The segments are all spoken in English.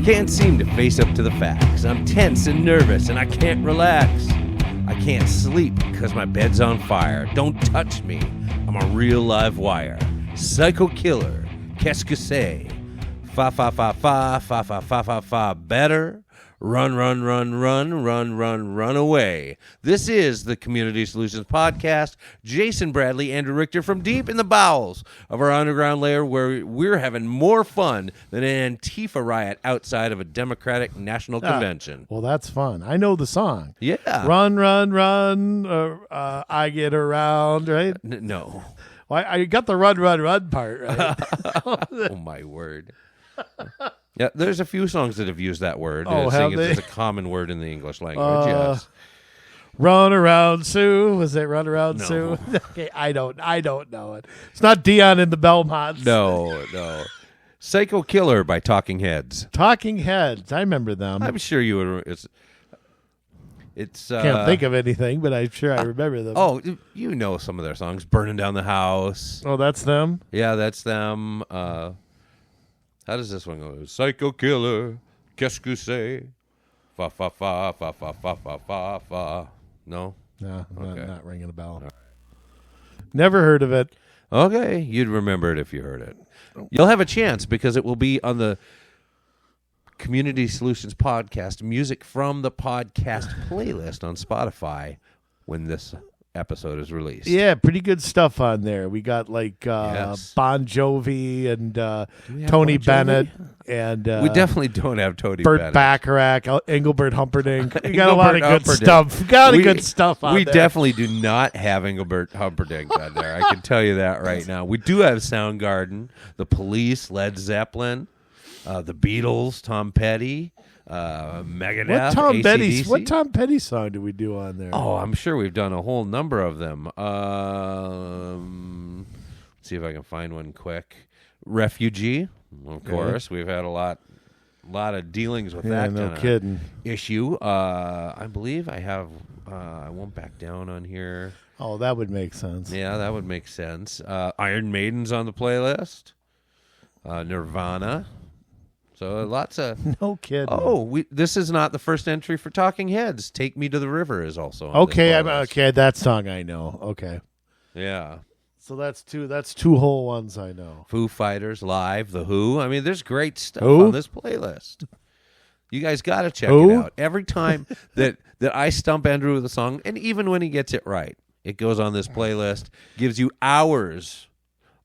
Can't seem to face up to the facts. I'm tense and nervous and I can't relax. I can't sleep because my bed's on fire. Don't touch me. I'm a real live wire. Psycho killer. Qu'est-ce que c'est? Fa fa fa fa fa fa fa fa fa. Better run, run, run, run, run, run, run away. This is the Community Solutions Podcast. Jason Bradley, Andrew Richter from deep in the bowels of our underground lair, where we're having more fun than an Antifa riot outside of a Democratic National Convention. Well, that's fun. I know the song. Yeah. Run, run, run. I get around, right? No. Well, I got the run, run, run part, right? Oh, my word. Yeah, there's a few songs that have used that word. Oh, have they? It's a common word in the English language, yes. Run around Sue. Was it Run Around No. Sue? Okay, I don't know it. It's not Dion and the Belmonts. No. Psycho Killer by Talking Heads. Talking Heads. I remember them. I'm sure you would. It's Can't think of anything, but I'm sure I remember them. Oh, you know some of their songs. Burning Down the House. Oh, that's them? Yeah, that's them. How does this one go? Psycho Killer, qu'est-ce que c'est? Fa fa fa fa fa fa fa fa fa. No? No, Okay. not ringing a bell. Never heard of it. Okay, you'd remember it if you heard it. You'll have a chance because it will be on the Community Solutions Podcast, music from the podcast playlist on Spotify when this episode is released. Yeah, pretty good stuff on there. We got like Yes. Bon Jovi and we have Tony Bon Jovi? Bennett and We definitely don't have Tony Burt Bennett. Bacharach, Engelbert Humperdinck. We got a lot of Engelbert good Humperdinck. stuff. We got a good stuff on We there. definitely do not have Engelbert Humperdinck on there. I can tell you that right now. We do have Soundgarden, The Police, Led Zeppelin, the Beatles, Tom Petty, Megadeth, AC/DC. What Tom Petty song did we do on there? Oh, I'm sure we've done a whole number of them. Let's see if I can find one quick. Refugee, of course. We've had a lot of dealings with yeah, that no kinda kidding. issue. I believe I have. I won't back down on here. Oh, that would make sense. Yeah, that would make sense. Iron Maiden's on the playlist. Nirvana. So lots of. No kidding. Oh, this is not the first entry for Talking Heads. Take Me to the River is also on Okay, this I'm playlist. okay. That song I know. Okay, Yeah. so that's two whole ones I know. Foo Fighters, Live, The Who. I mean, there's great stuff Who? on this playlist. You guys got to check Who? it out. Every time that I stump Andrew with a song, and even when he gets it right, it goes on this playlist, gives you hours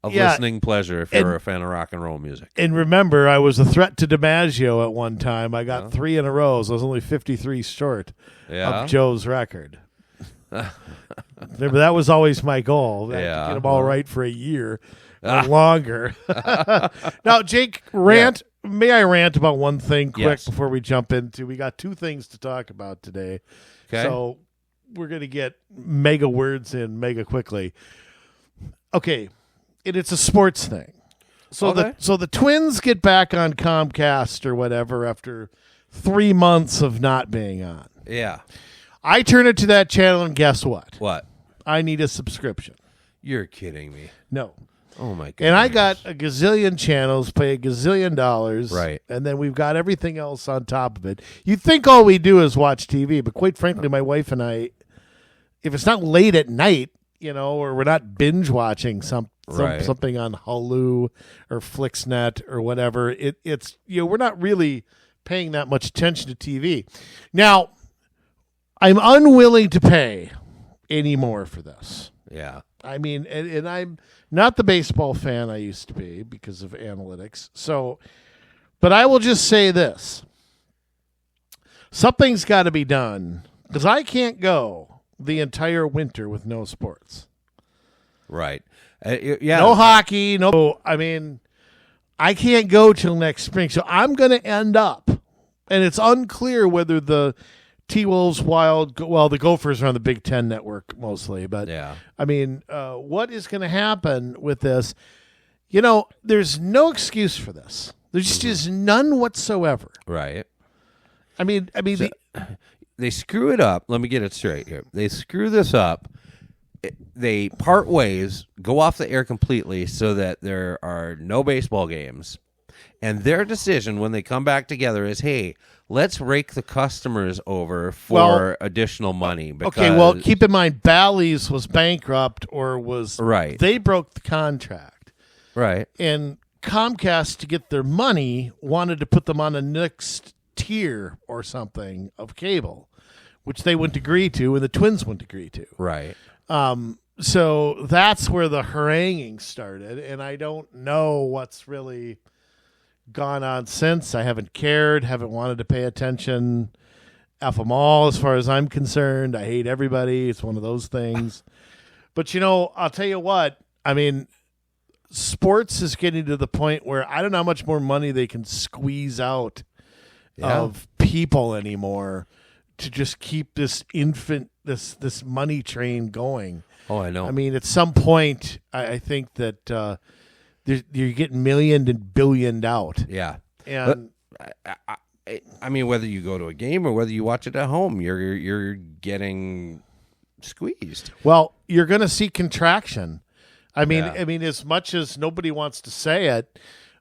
of listening pleasure if you're a fan of rock and roll music. And remember, I was a threat to DiMaggio at one time. I got 3 in a row, so I was only 53 short of Joe's record. Remember, that was always my goal. I had to get them all right for a year or longer. Now, Jake, rant. Yeah. May I rant about one thing quick before we jump into? We got 2 things to talk about today. Okay. So we're going to get mega words in mega quickly. Okay. It's a sports thing. So the Twins get back on Comcast or whatever after 3 months of not being on. Yeah. I turn it to that channel, and guess what? What? I need a subscription. You're kidding me. No. Oh, my God. And I got a gazillion channels, pay $1 gazillion. Right. And then we've got everything else on top of it. You'd think all we do is watch TV, but quite frankly, my wife and I, if it's not late at night, or we're not binge watching something on Hulu or Flixnet or whatever, it's we're not really paying that much attention to TV. Now, I'm unwilling to pay any more for this. Yeah. I mean, and I'm not the baseball fan I used to be because of analytics. So, but I will just say this. Something's got to be done because I can't go the entire winter with no sports. Right. Yeah. No hockey. I mean, I can't go till next spring. So I'm going to end up, and it's unclear whether the T-Wolves, the Gophers are on the Big Ten network mostly. But, I mean, what is going to happen with this? There's no excuse for this. There just is none whatsoever. Right. I mean, they screw it up. Let me get it straight here. They screw this up. They part ways, go off the air completely so that there are no baseball games. And their decision when they come back together is, hey, let's rake the customers over for additional money. Okay, well, keep in mind, Bally's was bankrupt or was... Right. They broke the contract. Right. And Comcast, to get their money, wanted to put them on the next tier or something of cable, which they wouldn't agree to, and the Twins wouldn't agree to. Right. So that's where the haranguing started, and I don't know what's really gone on since. I haven't cared, haven't wanted to pay attention. F them all as far as I'm concerned. I hate everybody. It's one of those things. But, I'll tell you what. I mean, sports is getting to the point where I don't know how much more money they can squeeze out of people anymore to just keep this this money train going. Oh, I know. I mean, at some point, I think that you're getting millioned and billioned out. Yeah. And I mean, whether you go to a game or whether you watch it at home, you're getting squeezed. Well, you're going to see contraction. I mean, as much as nobody wants to say it,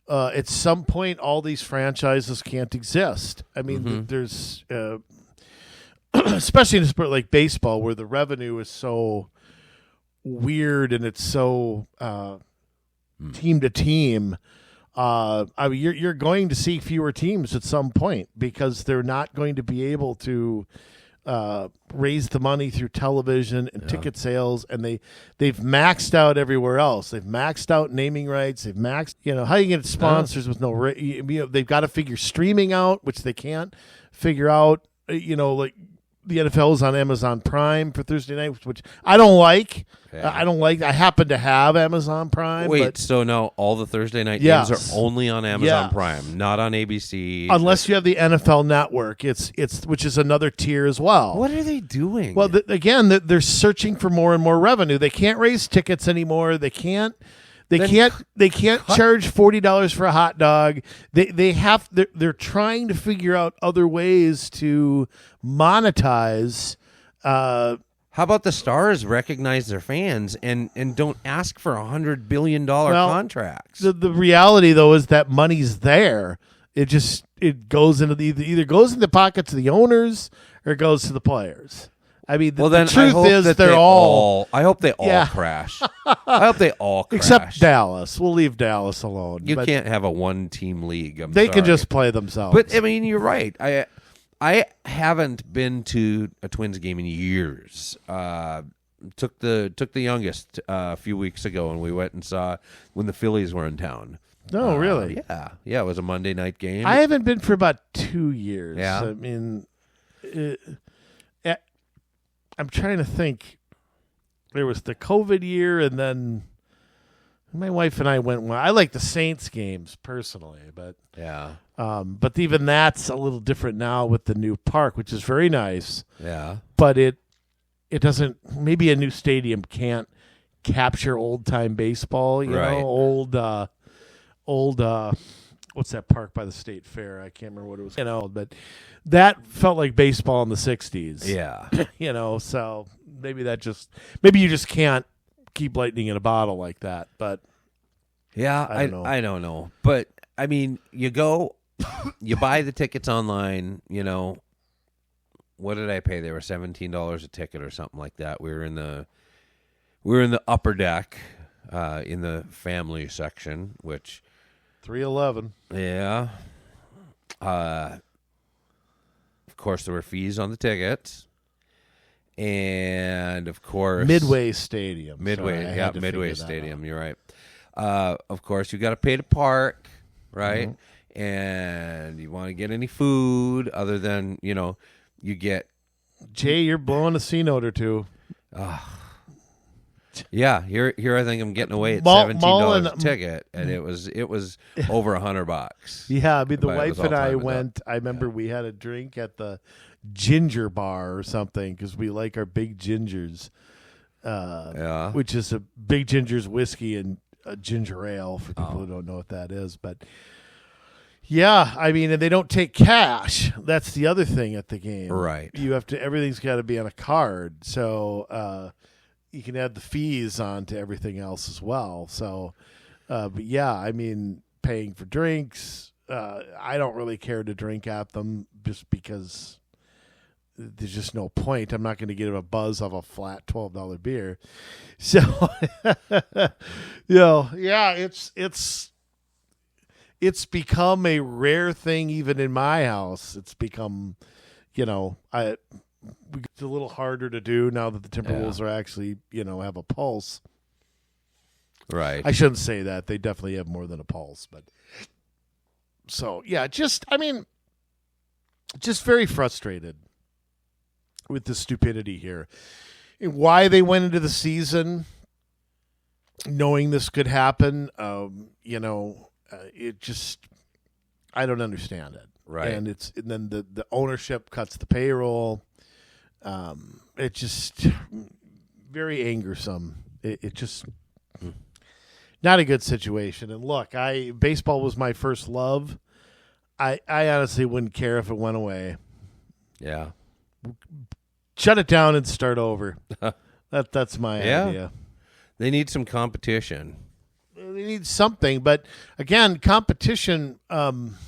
at some point, all these franchises can't exist. I mean, there's, especially in a sport like baseball, where the revenue is so weird and it's so team to team. I mean, you're going to see fewer teams at some point because they're not going to be able to raise the money through television and ticket sales, and they've maxed out everywhere else. They've maxed out naming rights. They've maxed, how you get sponsors with no, they've got to figure streaming out, which they can't figure out. Like the NFL is on Amazon Prime for Thursday night, which I don't like. Yeah. I don't like. I happen to have Amazon Prime. Wait, so now all the Thursday night games are only on Amazon Prime, not on ABC, unless you have the NFL Network. It's which is another tier as well. What are they doing? Well, again, they're searching for more and more revenue. They can't raise tickets anymore. They can't charge $40 for a hot dog. They're trying to figure out other ways to monetize. How about the stars recognize their fans and don't ask for $100 billion contracts? The reality though is that money's there. It goes into either goes in the pockets of the owners or it goes to the players. I mean, the truth is that they're all. I hope they all crash. I hope they all crash. Except Dallas. We'll leave Dallas alone. You can't have a one-team league. They can just play themselves. But I mean, you're right. I haven't been to a Twins game in years. Took the youngest a few weeks ago, and we went and saw when the Phillies were in town. Oh, really? Yeah. It was a Monday night game. I haven't been for about 2 years. Yeah. I mean, I'm trying to think. There was the COVID year, and then my wife and I went. Well, I like the Saints games personally, but yeah. But even that's a little different now with the new park, which is very nice. Yeah. But it doesn't. Maybe a new stadium can't capture old time baseball. You know, old. What's that park by the State Fair? I can't remember what it was. But that felt like baseball in the '60s. Yeah. So maybe you just can't keep lightning in a bottle like that. But yeah, I don't know. But I mean, you go. You buy the tickets online, what did I pay? They were $17 a ticket or something like that. We were in the upper deck, in the family section, which 311. Yeah. Of course there were fees on the tickets. And of course Midway Stadium. Midway Stadium, you're right. Of course you got to pay to park, right? Mm-hmm. And you want to get any food other than, you get... Jay, you're blowing a C note or two. Yeah, here I think I'm getting away at $17 a ticket, and it was over $100. Yeah, I mean, the wife and I went. I remember we had a drink at the Ginger Bar or something because we like our Big Gingers, which is a Big Ginger's whiskey and a ginger ale for people who don't know what that is, but... Yeah, I mean, and they don't take cash. That's the other thing at the game. Right. Everything's got to be on a card. So you can add the fees on to everything else as well. So, but yeah, I mean, paying for drinks. I don't really care to drink at them just because there's just no point. I'm not going to get a buzz off a flat $12 beer. So, it's become a rare thing even in my house. It's become, it's a little harder to do now that the Timberwolves are actually, have a pulse. Right. I shouldn't say that. They definitely have more than a pulse, but so just very frustrated with the stupidity here. And why they went into the season knowing this could happen, it just, I don't understand it. Right. And then the ownership cuts the payroll. It just very angersome. It just not a good situation. And look, baseball was my first love. I honestly wouldn't care if it went away. Yeah. Shut it down and start over. That's my idea. They need some competition. They need something, but again, competition. And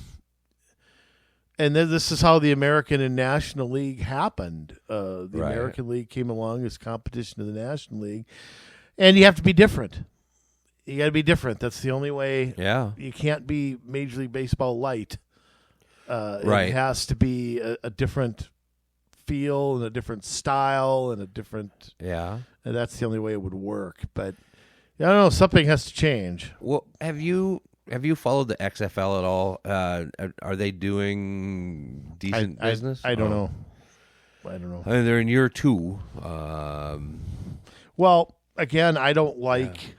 then this is how the American and National League happened. The American League came along as competition to the National League, and you have to be different. You got to be different. That's the only way. Yeah. You can't be Major League Baseball light. Right. It has to be a different feel and a different style and a different. Yeah. And that's the only way it would work. But I don't know. Something has to change. Well, have you followed the XFL at all? Are they doing decent business? I don't know. I don't know. I mean, they're in year 2. Well, again, I don't like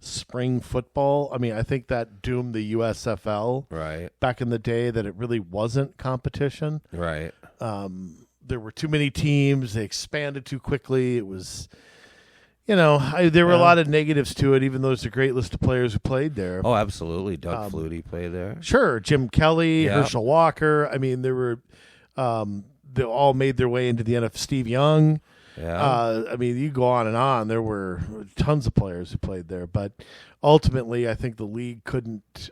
spring football. I mean, I think that doomed the USFL back in the day, that it really wasn't competition. Right. There were too many teams. They expanded too quickly. It was, there were a lot of negatives to it, even though there's a great list of players who played there. Oh, absolutely. Doug Flutie played there. Sure. Jim Kelly, Herschel Walker. I mean, there were, they all made their way into the NFL. Steve Young. Yeah. I mean, you go on and on. There were tons of players who played there, but ultimately, I think the league couldn't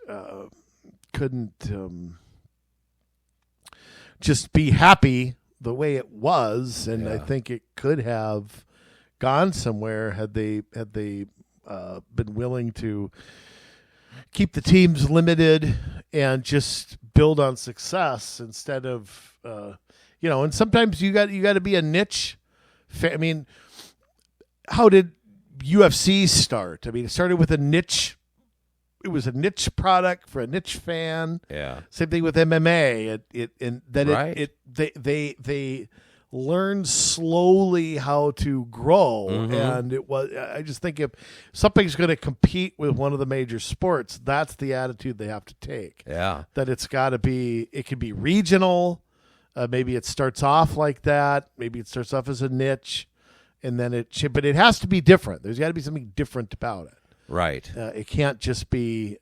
just be happy the way it was, and I think it could have gone somewhere had they been willing to keep the teams limited and just build on success instead of and sometimes you got to be a niche. I mean, how did UFC start? I mean, it started with a niche. It was a niche product for a niche fan. Yeah. Same thing with MMA. They learned slowly how to grow, and it was. I just think if something's going to compete with one of the major sports, that's the attitude they have to take. Yeah. That it's got to be. It can be regional. Maybe it starts off like that. Maybe it starts off as a niche, and then but it has to be different. There's got to be something different about it. Right. It can't just be,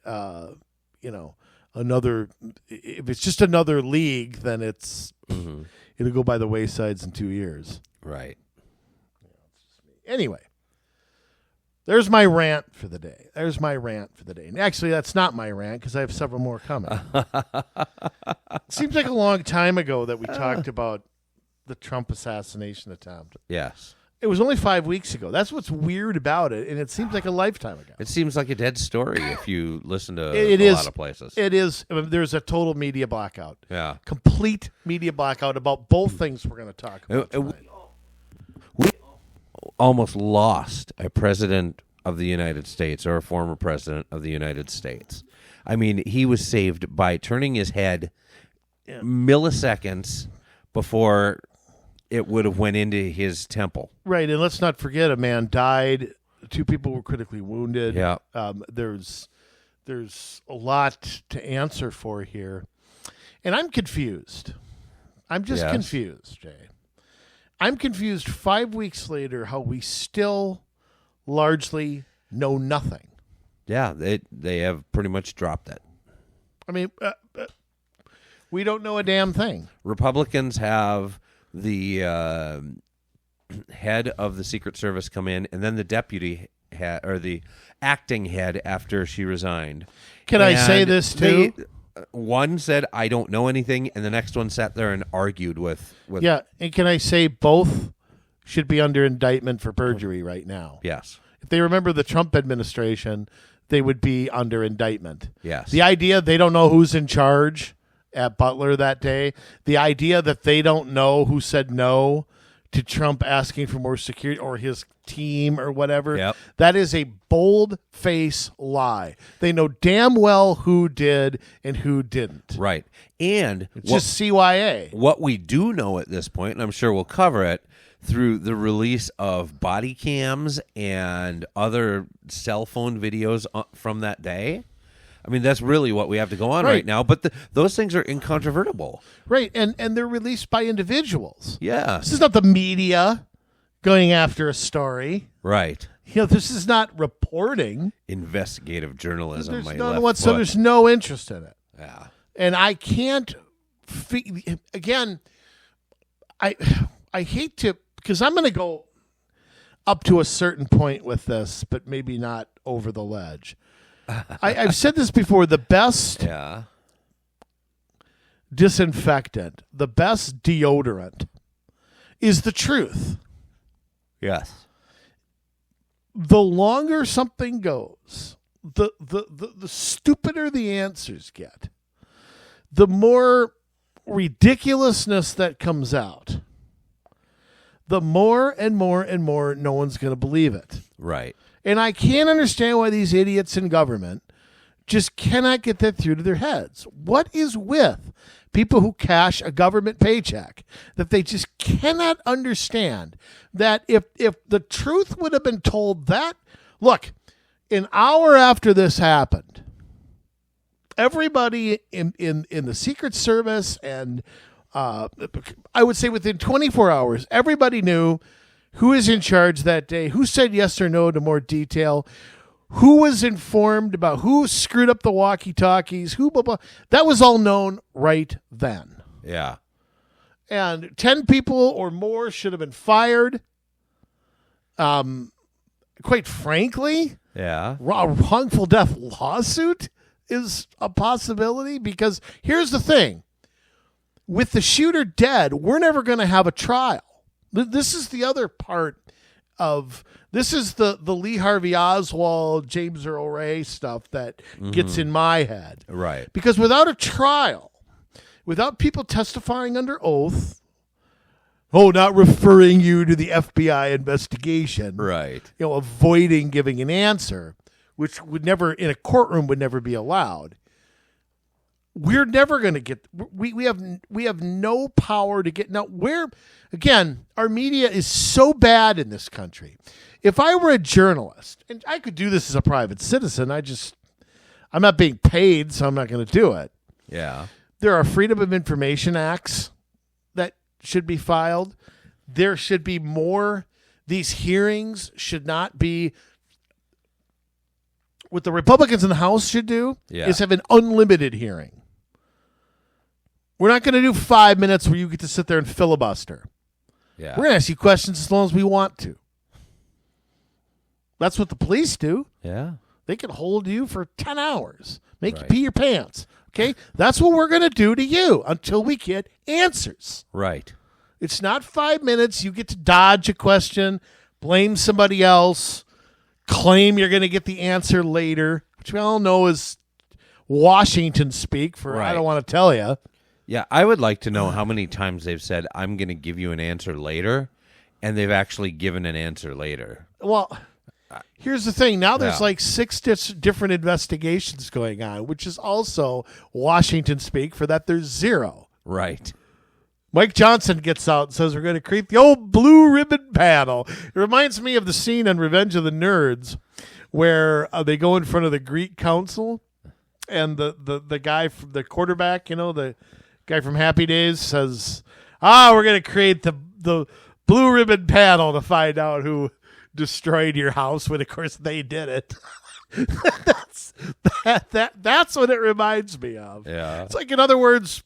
another. If it's just another league, then it'll go by the waysides in 2 years. Right. Anyway, there's my rant for the day. And actually, that's not my rant because I have several more coming. It seems like a long time ago that we talked about the Trump assassination attempt. Yes. It was only 5 weeks ago. That's what's weird about it, and it seems like a lifetime ago. It seems like a dead story if you listen to a lot of places. It is. I mean, there's a total media blackout. Yeah. Complete media blackout about both things we're going to talk about tonight. We almost lost a president of the United States, or a former president of the United States. I mean, he was saved by turning his head milliseconds before it would have went into his temple. Right, and let's not forget, a man died. 2 people were critically wounded. Yeah. There's a lot to answer for here. And I'm confused. I'm just confused, Jay. I'm confused 5 weeks later how we still largely know nothing. Yeah, they have pretty much dropped it. I mean, we don't know a damn thing. Republicans have the head of the Secret Service come in, and then the deputy head or the acting head after she resigned. Can I say this too? One said, I don't know anything, and the next one sat there and argued with... Yeah, and can I say both should be under indictment for perjury right now? Yes. If they remember the Trump administration, they would be under indictment. Yes. The idea they don't know who's in charge at Butler that day, the idea that they don't know who said no to Trump asking for more security or his team or whatever, that is a bold-face lie. They know damn well who did and who didn't. Right. And it's just CYA. What we do know at this point, and I'm sure we'll cover it, through the release of body cams and other cell phone videos from that day. I mean, that's really what we have to go on right now. But those things are incontrovertible. Right, and they're released by individuals. Yeah. This is not the media going after a story. Right. You know, this is not reporting. Investigative journalism. There's no interest in it. Yeah. And I can't... Again, I hate to... Because I'm going to go up to a certain point with this, but maybe not over the ledge. I've said this before. The best disinfectant, the best deodorant is the truth. Yes. The longer something goes, the stupider the answers get, the more ridiculousness that comes out, the more and more and more no one's going to believe it. Right. And I can't understand why these idiots in government just cannot get that through to their heads. What is with people who cash a government paycheck that they just cannot understand that if the truth would have been told that, look, an hour after this happened, everybody in the Secret Service and I would say within 24 hours, everybody knew who was in charge that day, who said yes or no to more detail, who was informed about who screwed up the walkie-talkies, who blah, blah. That was all known right then. Yeah. And 10 people or more should have been fired. Quite frankly, a wrongful death lawsuit is a possibility because here's the thing. With the shooter dead, we're never going to have a trial. This is the other part of this is the Lee Harvey Oswald, James Earl Ray stuff that gets in my head. Right. Because without a trial, without people testifying under oath, not referring you to the FBI investigation. Right. Avoiding giving an answer, which would never in a courtroom would never be allowed. We're never going to get. We have no power to get. Now, again, our media is so bad in this country. If I were a journalist, and I could do this as a private citizen, I'm not being paid, so I'm not going to do it. Yeah. There are Freedom of Information Acts that should be filed. There should be more. These hearings should not be. What the Republicans in the House should do is have an unlimited hearing. We're not going to do 5 minutes where you get to sit there and filibuster. Yeah. We're going to ask you questions as long as we want to. That's what the police do. Yeah. They can hold you for 10 hours, make you pee your pants. Okay? That's what we're going to do to you until we get answers. Right. It's not 5 minutes. You get to dodge a question, blame somebody else, claim you're going to get the answer later, which we all know is Washington speak for I don't want to tell you. Yeah, I would like to know how many times they've said, I'm going to give you an answer later, and they've actually given an answer later. Well, here's the thing. Now there's like 6 different investigations going on, which is also Washington speak for that there's 0. Right. Mike Johnson gets out and says we're going to create the old blue ribbon panel. It reminds me of the scene on Revenge of the Nerds where they go in front of the Greek council, and the guy, the quarterback, the guy from Happy Days says, we're going to create the blue ribbon panel to find out who destroyed your house, when of course they did it. That's what it reminds me of. Yeah. It's like, in other words,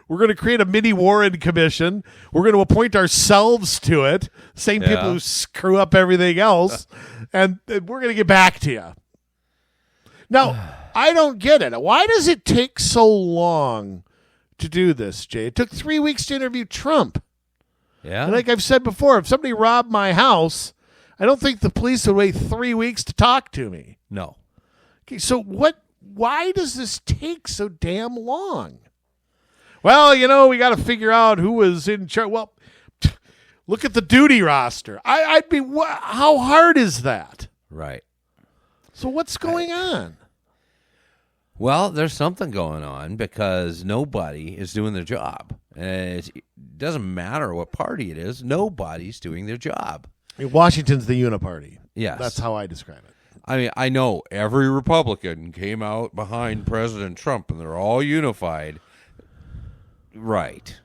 We're going to create a mini Warren Commission. We're going to appoint ourselves to it. Same people who screw up everything else. And we're going to get back to you. Now, I don't get it. Why does it take so long to do this, Jay? It took 3 weeks to interview Trump. Yeah. And like I've said before, if somebody robbed my house, I don't think the police would wait 3 weeks to talk to me. No. Okay, so why does this take so damn long? Well, we got to figure out who was in charge. Well, look at the duty roster. I'd be, how hard is that? Right. So what's going on? Well, there's something going on because nobody is doing their job. And it doesn't matter what party it is. Nobody's doing their job. Washington's the uniparty. Yes. That's how I describe it. I mean, I know every Republican came out behind President Trump, and they're all unified. Right.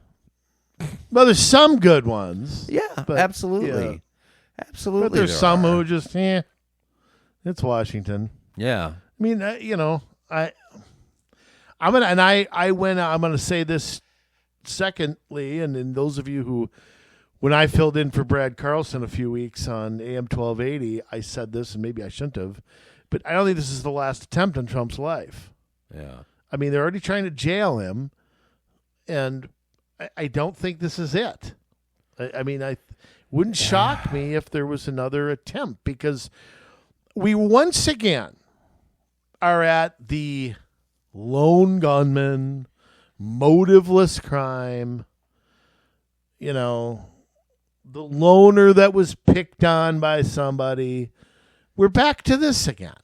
Well, there's some good ones. Yeah, but, absolutely. Yeah. Absolutely. But there's some who just, it's Washington. Yeah. I mean, I'm gonna say this secondly, and in those of you who, when I filled in for Brad Carlson a few weeks on AM 1280, I said this, and maybe I shouldn't have, but I don't think this is the last attempt on Trump's life. Yeah. I mean, they're already trying to jail him, and I don't think this is it. I mean, I wouldn't shock me if there was another attempt, because we once again are at the lone gunman, motiveless crime, the loner that was picked on by somebody. We're back to this again.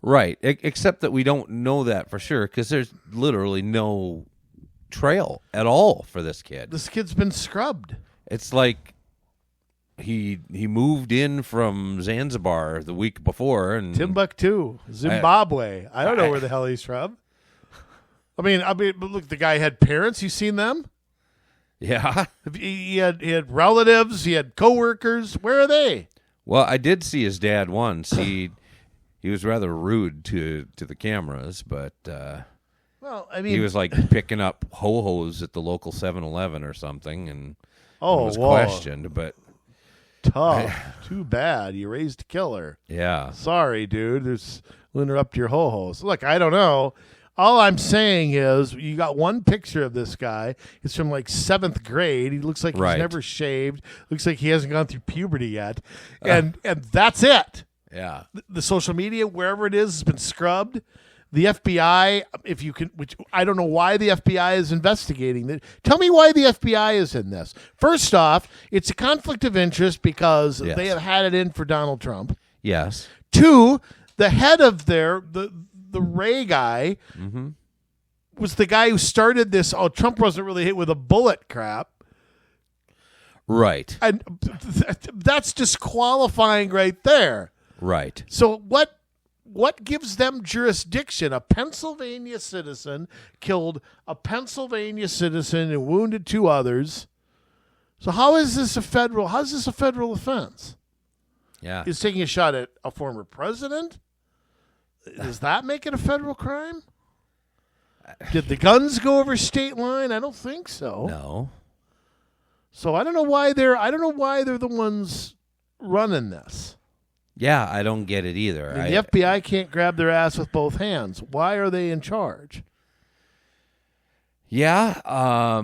Right, except that we don't know that for sure because there's literally no trail at all for this kid. This kid's been scrubbed. It's like he moved in from Zanzibar the week before and Timbuktu, Zimbabwe. I don't know where the hell he's from. I mean, but look, the guy had parents. You seen them? Yeah. He had relatives. He had coworkers. Where are they? Well, I did see his dad once. He was rather rude to the cameras, but well, I mean, he was like picking up ho-hos at the local 7-Eleven or something, and was whoa. questioned. But tough. Too bad. You raised a killer. Yeah. Sorry, dude. We'll interrupt your ho-hos. Look, I don't know. All I'm saying is you got one picture of this guy. It's from like 7th grade. He looks like he's never shaved. Looks like he hasn't gone through puberty yet. And that's it. Yeah. The social media, wherever it is, has been scrubbed. The FBI, if you can, which I don't know why the FBI is investigating. Tell me why the FBI is in this. First off, it's a conflict of interest because they have had it in for Donald Trump. Yes. 2, the head of the Ray guy was the guy who started this. Oh, Trump wasn't really hit with a bullet crap. Right. And that's disqualifying right there. Right. So what gives them jurisdiction? A Pennsylvania citizen killed a Pennsylvania citizen and wounded 2 others. So how is this a federal offense? Yeah. He's taking a shot at a former president? Does that make it a federal crime? Did the guns go over state line? I don't think so. No. So I don't know why they're the ones running this. Yeah, I don't get it either. And the FBI can't grab their ass with both hands. Why are they in charge? Yeah,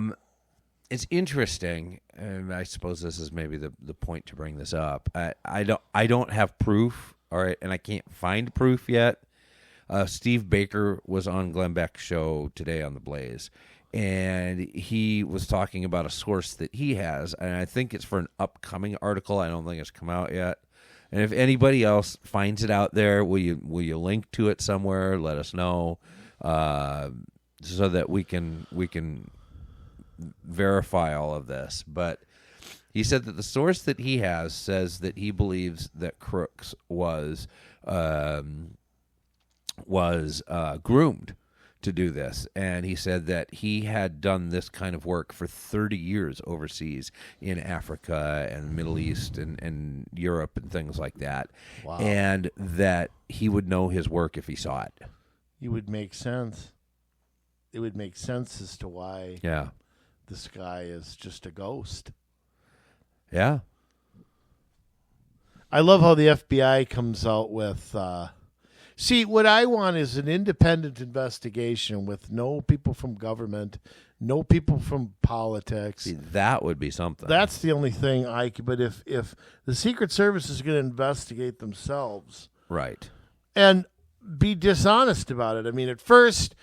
it's interesting, and I suppose this is maybe the point to bring this up. I don't have proof, all right, and I can't find proof yet. Steve Baker was on Glenn Beck's show today on The Blaze, and he was talking about a source that he has, and I think it's for an upcoming article. I don't think it's come out yet. And if anybody else finds it out there, will you link to it somewhere? Let us know, so that we can verify all of this. But he said that the source that he has says that he believes that Crooks was groomed to do this. And he said that he had done this kind of work for 30 years overseas in Africa and the Middle East and Europe and things like that. Wow. And that he would know his work if he saw it. You would make sense. it would make sense as to why this guy is just a ghost. Yeah. I love how the FBI comes out with... see, what I want is an independent investigation with no people from government, no people from politics. See, that would be something. That's the only thing I could... But if the Secret Service is going to investigate themselves... Right. And be dishonest about it. I mean, at first,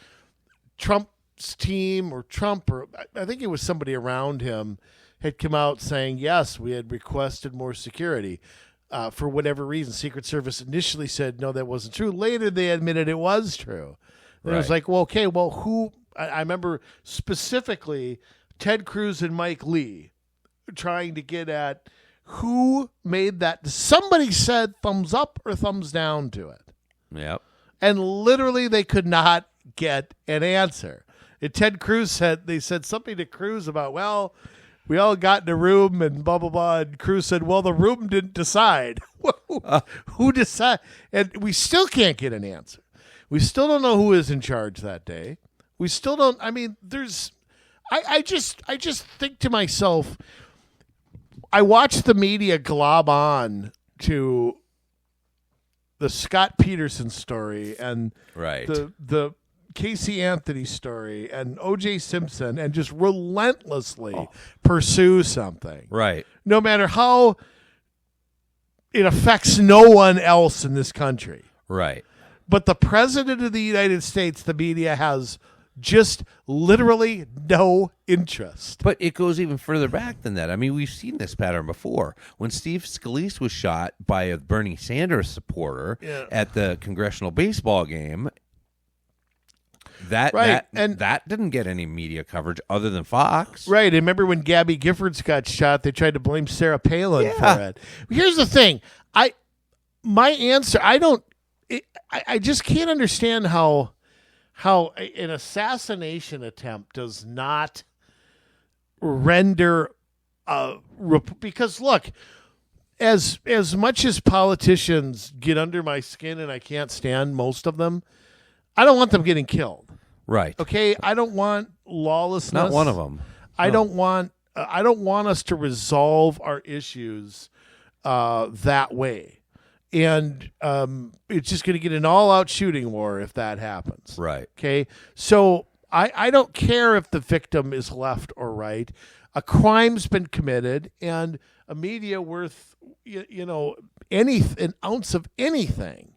Trump's team or Trump, or I think it was somebody around him, had come out saying, yes, we had requested more security. For whatever reason, Secret Service initially said, no, that wasn't true. Later, they admitted it was true. And it was like, well, okay, well, who... I remember specifically Ted Cruz and Mike Lee trying to get at who made that. Somebody said thumbs up or thumbs down to it. Yep. And literally they could not get an answer. And Ted Cruz they said something to Cruz about, well, we all got in a room and blah, blah, blah. And Cruz said, well, the room didn't decide. Who decided? And we still can't get an answer. We still don't know who is in charge that day. We still don't. I mean, I just think to myself, I watch the media glob on to the Scott Peterson story and the Casey Anthony story and O.J. Simpson and just relentlessly pursue something. Right. No matter how it affects no one else in this country. Right. But the president of the United States, the media has just literally no interest. But it goes even further back than that. I mean, we've seen this pattern before. When Steve Scalise was shot by a Bernie Sanders supporter at the congressional baseball game, that didn't get any media coverage other than Fox. Right. And remember when Gabby Giffords got shot, they tried to blame Sarah Palin for it. Here's the thing. I just can't understand how an assassination attempt does not render because look, as much as politicians get under my skin and I can't stand most of them, I don't want them getting killed. Right. Okay, I don't want lawlessness. Not one of them. I don't want us to resolve our issues that way. And it's just going to get an all-out shooting war if that happens. Right. Okay? So I don't care if the victim is left or right. A crime's been committed, and a media worth, an ounce of anything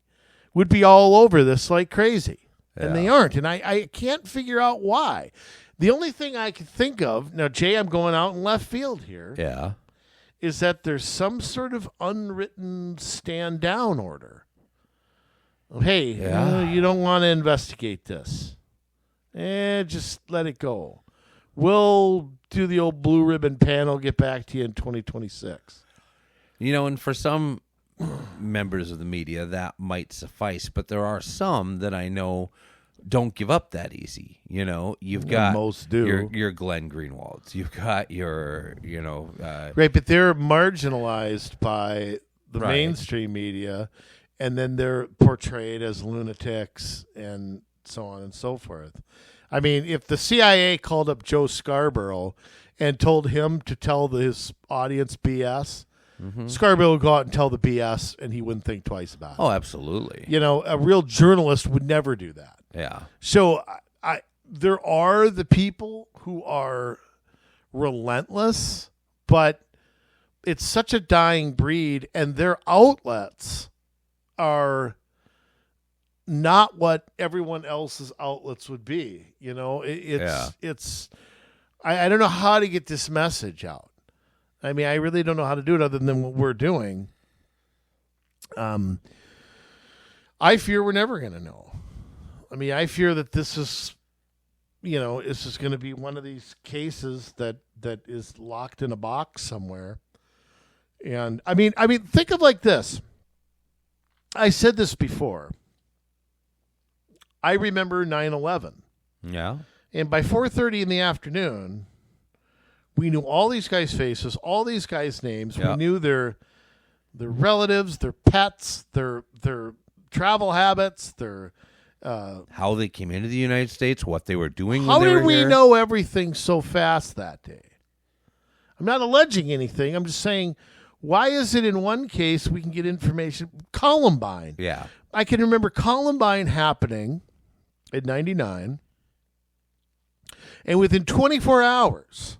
would be all over this like crazy. Yeah. And they aren't. And I can't figure out why. The only thing I can think of, now, Jay, I'm going out in left field here. Yeah. Is that there's some sort of unwritten stand-down order. Hey, you don't want to investigate this. Just let it go. We'll do the old blue ribbon panel, get back to you in 2026. And for some members of the media, that might suffice, but there are some that I know don't give up that easy. You've got most do. Your Glenn Greenwalds. You've got your, right, but they're marginalized by the mainstream media, and then they're portrayed as lunatics and so on and so forth. I mean, if the CIA called up Joe Scarborough and told him to tell his audience BS, Scarborough would go out and tell the BS, and he wouldn't think twice about it. Oh, absolutely. A real journalist would never do that. Yeah. So there are the people who are relentless, but it's such a dying breed, and their outlets are not what everyone else's outlets would be. It's I don't know how to get this message out. I mean, I really don't know how to do it other than what we're doing. I fear we're never going to know. I mean, I fear that this is, this is going to be one of these cases that is locked in a box somewhere. And I mean, think of like this. I said this before. I remember 9/11. Yeah. And by 4:30 in the afternoon, we knew all these guys' faces, all these guys' names. Yeah. We knew their relatives, their pets, their travel habits, their how they came into the United States, what they were doing. How when they did were we here. know everything so fast that day? I'm not alleging anything. I'm just saying, why is it in one case we can get information? Columbine. Yeah. I can remember Columbine happening in 99. And within 24 hours,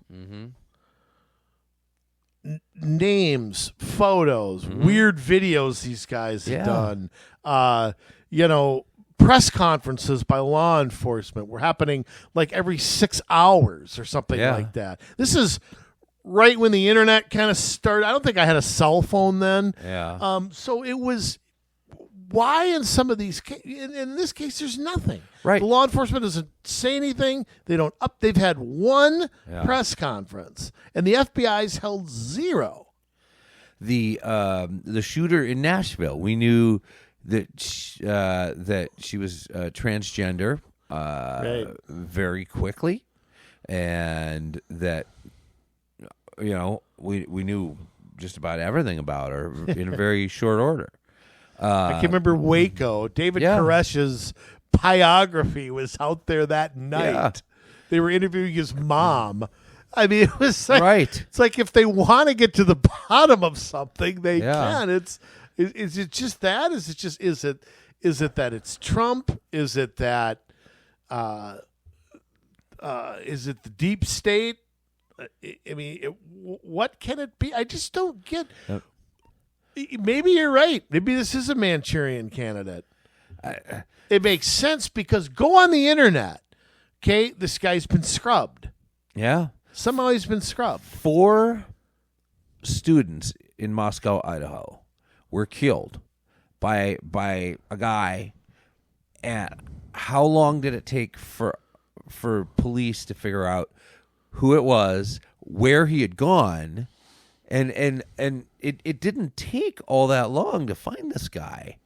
names, photos, weird videos these guys had done, press conferences by law enforcement were happening like every 6 hours or something like that. This is right when the internet kind of started. I don't think I had a cell phone then. Yeah. So it was, why in some of these in this case there's nothing. Right. The law enforcement doesn't say anything. They've had one press conference and the FBI's held zero. The shooter in Nashville, we knew that she was transgender very quickly, and that we knew just about everything about her in a very short order. I can remember Waco. David Koresh's biography was out there that night. Yeah. They were interviewing his mom. I mean, it was like, right. It's like if they want to get to the bottom of something, they can. Is it just that? Is it that it's Trump? Is it that is it the deep state? I mean, what can it be? I just don't get. Maybe you're right. Maybe this is a Manchurian candidate. It makes sense because go on the internet. Okay, this guy's been scrubbed. Yeah. Somehow he's been scrubbed. 4 students in Moscow, Idaho, were killed by a guy. And how long did it take for police to figure out who it was, where he had gone, and it didn't take all that long to find this guy.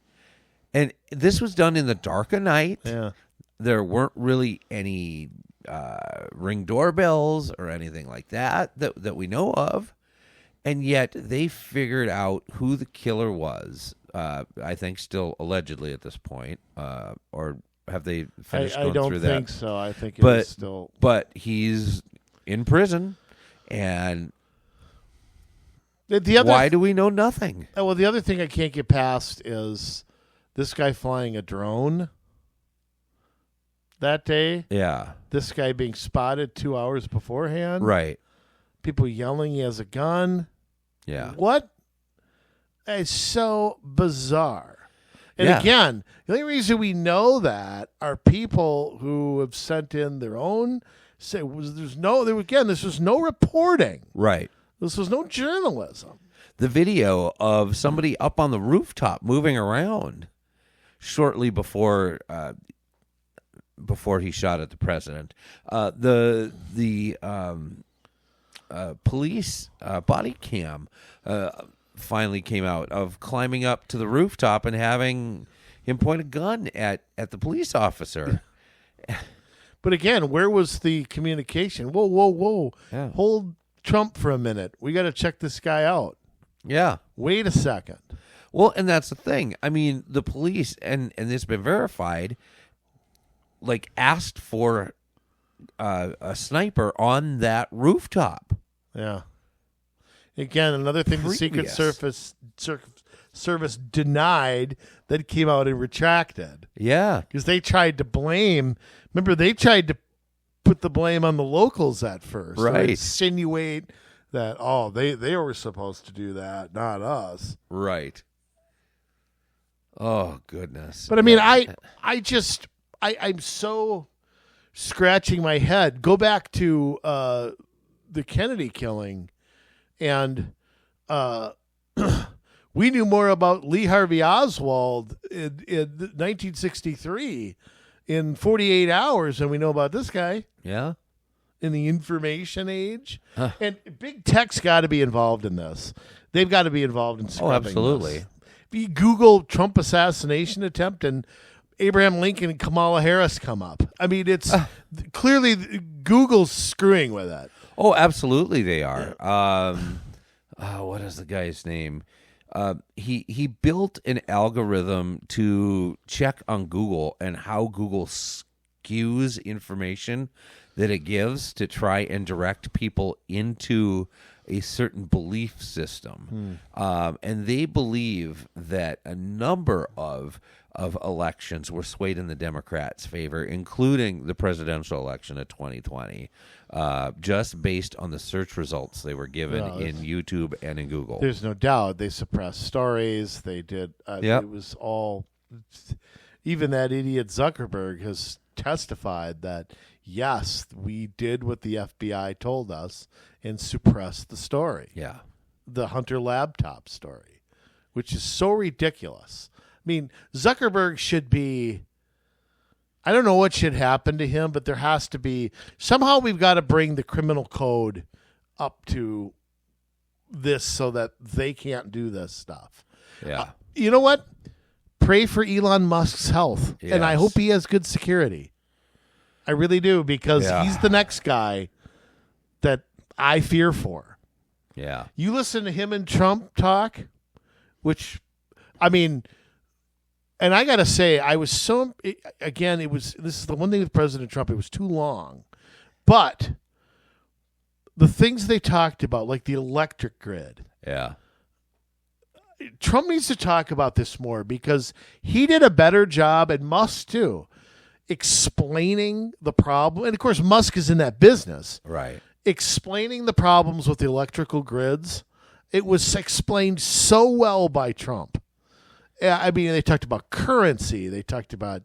And this was done in the dark of night. Yeah. There weren't really any Ring doorbells or anything like that we know of, and yet they figured out who the killer was. I think still allegedly at this point, or have they finished going through that? I don't think so. I think it's still. But he's in prison, and why do we know nothing? Well, the other thing I can't get past is this guy flying a drone that day. Yeah. This guy being spotted 2 hours beforehand. Right. People yelling he has a gun. Yeah. What? It's so bizarre. And again, the only reason we know that are people who have sent in their own. This was no reporting. Right. This was no journalism. The video of somebody up on the rooftop moving around shortly before he shot at the president. The police body cam finally came out of climbing up to the rooftop and having him point a gun at the police officer. But again, where was the communication? Whoa. Yeah. Hold Trump for a minute. We got to check this guy out. Yeah. Wait a second. Well, and that's the thing. I mean, the police, and this has been verified, like asked for a sniper on that rooftop. Yeah. Again, another thing the Secret Service denied that came out and retracted. Yeah. Because they tried to blame. Remember, they tried to put the blame on the locals at first. Right. Insinuate that, they were supposed to do that, not us. Right. Oh, goodness. But I mean, I'm so scratching my head. Go back to the Kennedy killing, and we knew more about Lee Harvey Oswald in 1963 in 48 hours than we know about this guy. Yeah. In the information age. Huh. And big tech's got to be involved in this. They've got to be involved in scrubbing absolutely. this. If you Google Trump assassination attempt and Abraham Lincoln and Kamala Harris come up. I mean, it's clearly Google's screwing with it. Oh, absolutely they are. What is the guy's name? he built an algorithm to check on Google and how Google skews information that it gives to try and direct people into a certain belief system. And they believe that a number of elections were swayed in the Democrats' favor, including the presidential election of 2020, just based on the search results they were given in YouTube and in Google. There's no doubt. They suppressed stories. They did. It was all... Even that idiot Zuckerberg has testified that, yes, we did what the FBI told us and suppressed the story. Yeah. The Hunter laptop story, which is so ridiculous. I mean, Zuckerberg should be... I don't know what should happen to him, but there has to be... Somehow we've got to bring the criminal code up to this so that they can't do this stuff. Yeah. You know what? Pray for Elon Musk's health, Yes. and I hope he has good security. I really do, because he's the next guy that I fear for. Yeah. You listen to him and Trump talk, which, I mean, and I got to say, I was so, again, this is the one thing with President Trump, it was too long. But the things they talked about, like the electric grid. Yeah. Trump needs to talk about this more, because he did a better job, and Musk too, explaining the problem. And of course, Musk is in that business. Right. Explaining the problems with the electrical grids. It was explained so well by Trump. I mean, they talked about currency. They talked about,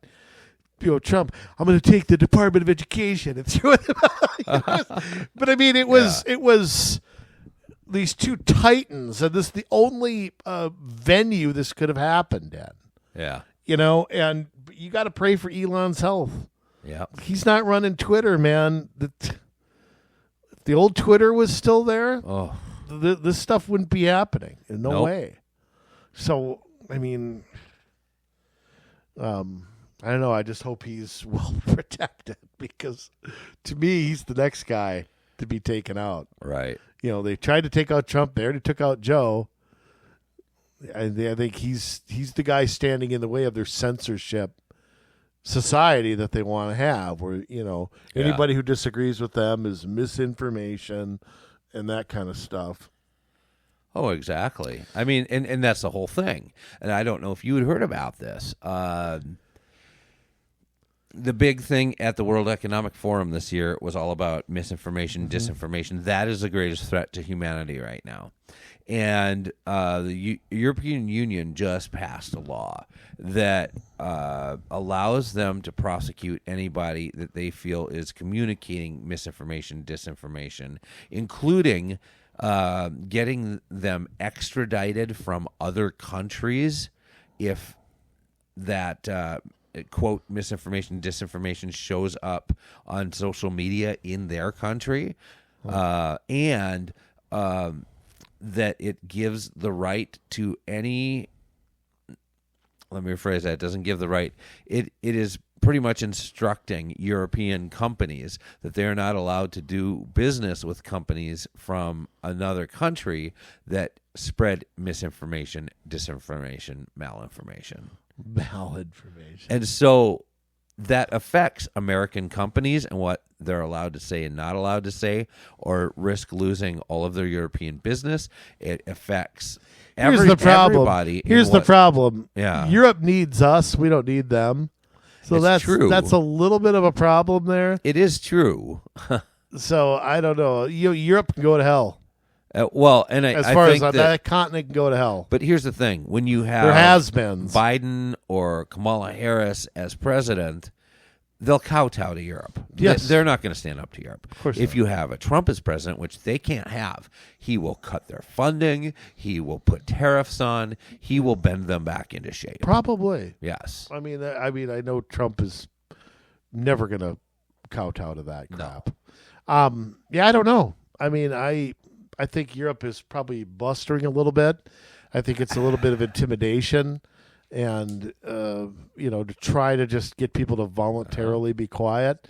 Trump, I'm going to take the Department of Education and throw it. But I mean, it was these two titans, and this is the only venue this could have happened in. Yeah. And you got to pray for Elon's health. Yeah. He's not running Twitter, man. If the old Twitter was still there, this stuff wouldn't be happening. In no way. So, I mean, I don't know. I just hope he's well protected, because to me, he's the next guy to be taken out. Right. They tried to take out Trump. They already took out Joe. I think he's the guy standing in the way of their censorship society that they want to have, where anybody who disagrees with them is misinformation and that kind of stuff. Oh, exactly. I mean, and that's the whole thing. And I don't know if you had heard about this. The big thing at the World Economic Forum this year was all about misinformation, disinformation. That is the greatest threat to humanity right now. And the European Union just passed a law that allows them to prosecute anybody that they feel is communicating misinformation, disinformation, including getting them extradited from other countries if that quote misinformation, disinformation shows up on social media in their country, and that it gives the right to any. Let me rephrase that. It doesn't give the right. It is pretty much instructing European companies that they are not allowed to do business with companies from another country that spread misinformation, disinformation, malinformation. And so that affects American companies and what they're allowed to say and not allowed to say, or risk losing all of their European business. It affects everybody. Here's the problem. Yeah. Europe needs us. We don't need them. So that's true. That's a little bit of a problem there. It is true. So I don't know. Europe can go to hell. Well, and I think that continent can go to hell. But here's the thing: when you have there has been Biden or Kamala Harris as president, they'll kowtow to Europe. Yes. They're not going to stand up to Europe. Of course if not. you have a Trump as president, which they can't have, he will cut their funding. He will put tariffs on. He will bend them back into shape. Probably. Yes. I mean, I know Trump is never going to kowtow to that crap. No. I don't know. I mean, I think Europe is probably blustering a little bit. I think it's a little bit of intimidation, and to try to just get people to voluntarily be quiet.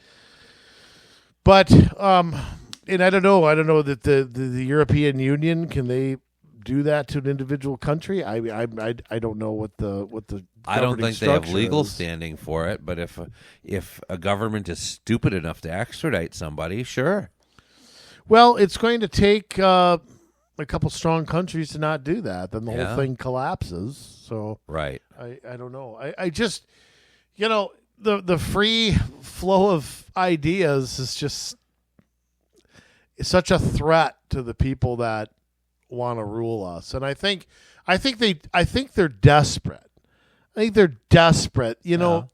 But and I don't know that the European Union, can they do that to an individual country? I don't know what the I don't think they have legal is. standing for it, but if a government is stupid enough to extradite somebody, sure. Well, it's going to take a couple strong countries to not do that. Then the whole thing collapses. So right. I don't know. I just, the free flow of ideas is just such a threat to the people that want to rule us. And I think they're desperate. I think they're desperate. They don't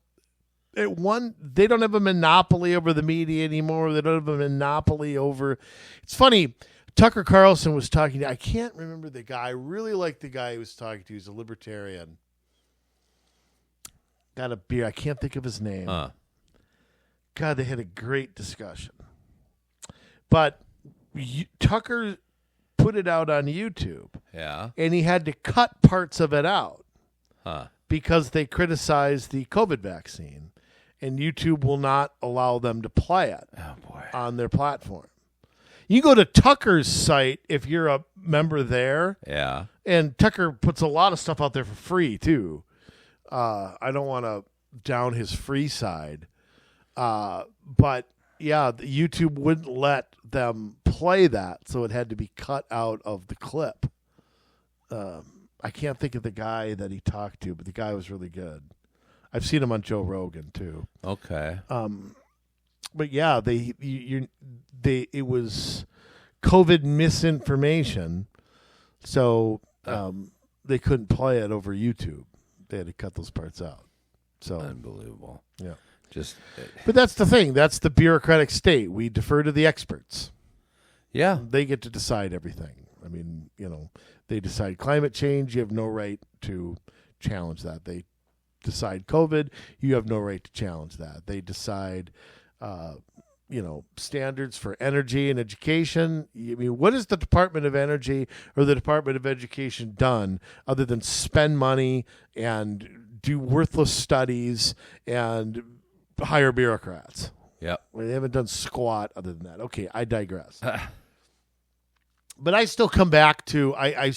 have a monopoly over the media anymore. They don't have a monopoly over. It's funny. Tucker Carlson was talking to. I can't remember the guy. I really like the guy he was talking to. He's a libertarian. Got a beer. I can't think of his name. God, they had a great discussion. But Tucker put it out on YouTube. Yeah. And he had to cut parts of it out. Huh. Because they criticized the COVID vaccine. And YouTube will not allow them to play it on their platform. You go to Tucker's site if you're a member there. Yeah. And Tucker puts a lot of stuff out there for free, too. I don't want to down his free side. But, yeah, YouTube wouldn't let them play that, so it had to be cut out of the clip. I can't think of the guy that he talked to, but the guy was really good. I've seen him on Joe Rogan, too. Okay. But, yeah, it was COVID misinformation, so they couldn't play it over YouTube. They had to cut those parts out. So unbelievable. Yeah. But that's the thing. That's the bureaucratic state. We defer to the experts. Yeah. They get to decide everything. I mean, they decide climate change. You have no right to challenge that. They decide COVID. You have no right to challenge that. They decide, standards for energy and education. I mean, what has the Department of Energy or the Department of Education done other than spend money and do worthless studies and hire bureaucrats? Yeah. They haven't done squat other than that. Okay, I digress. But I still come back to, I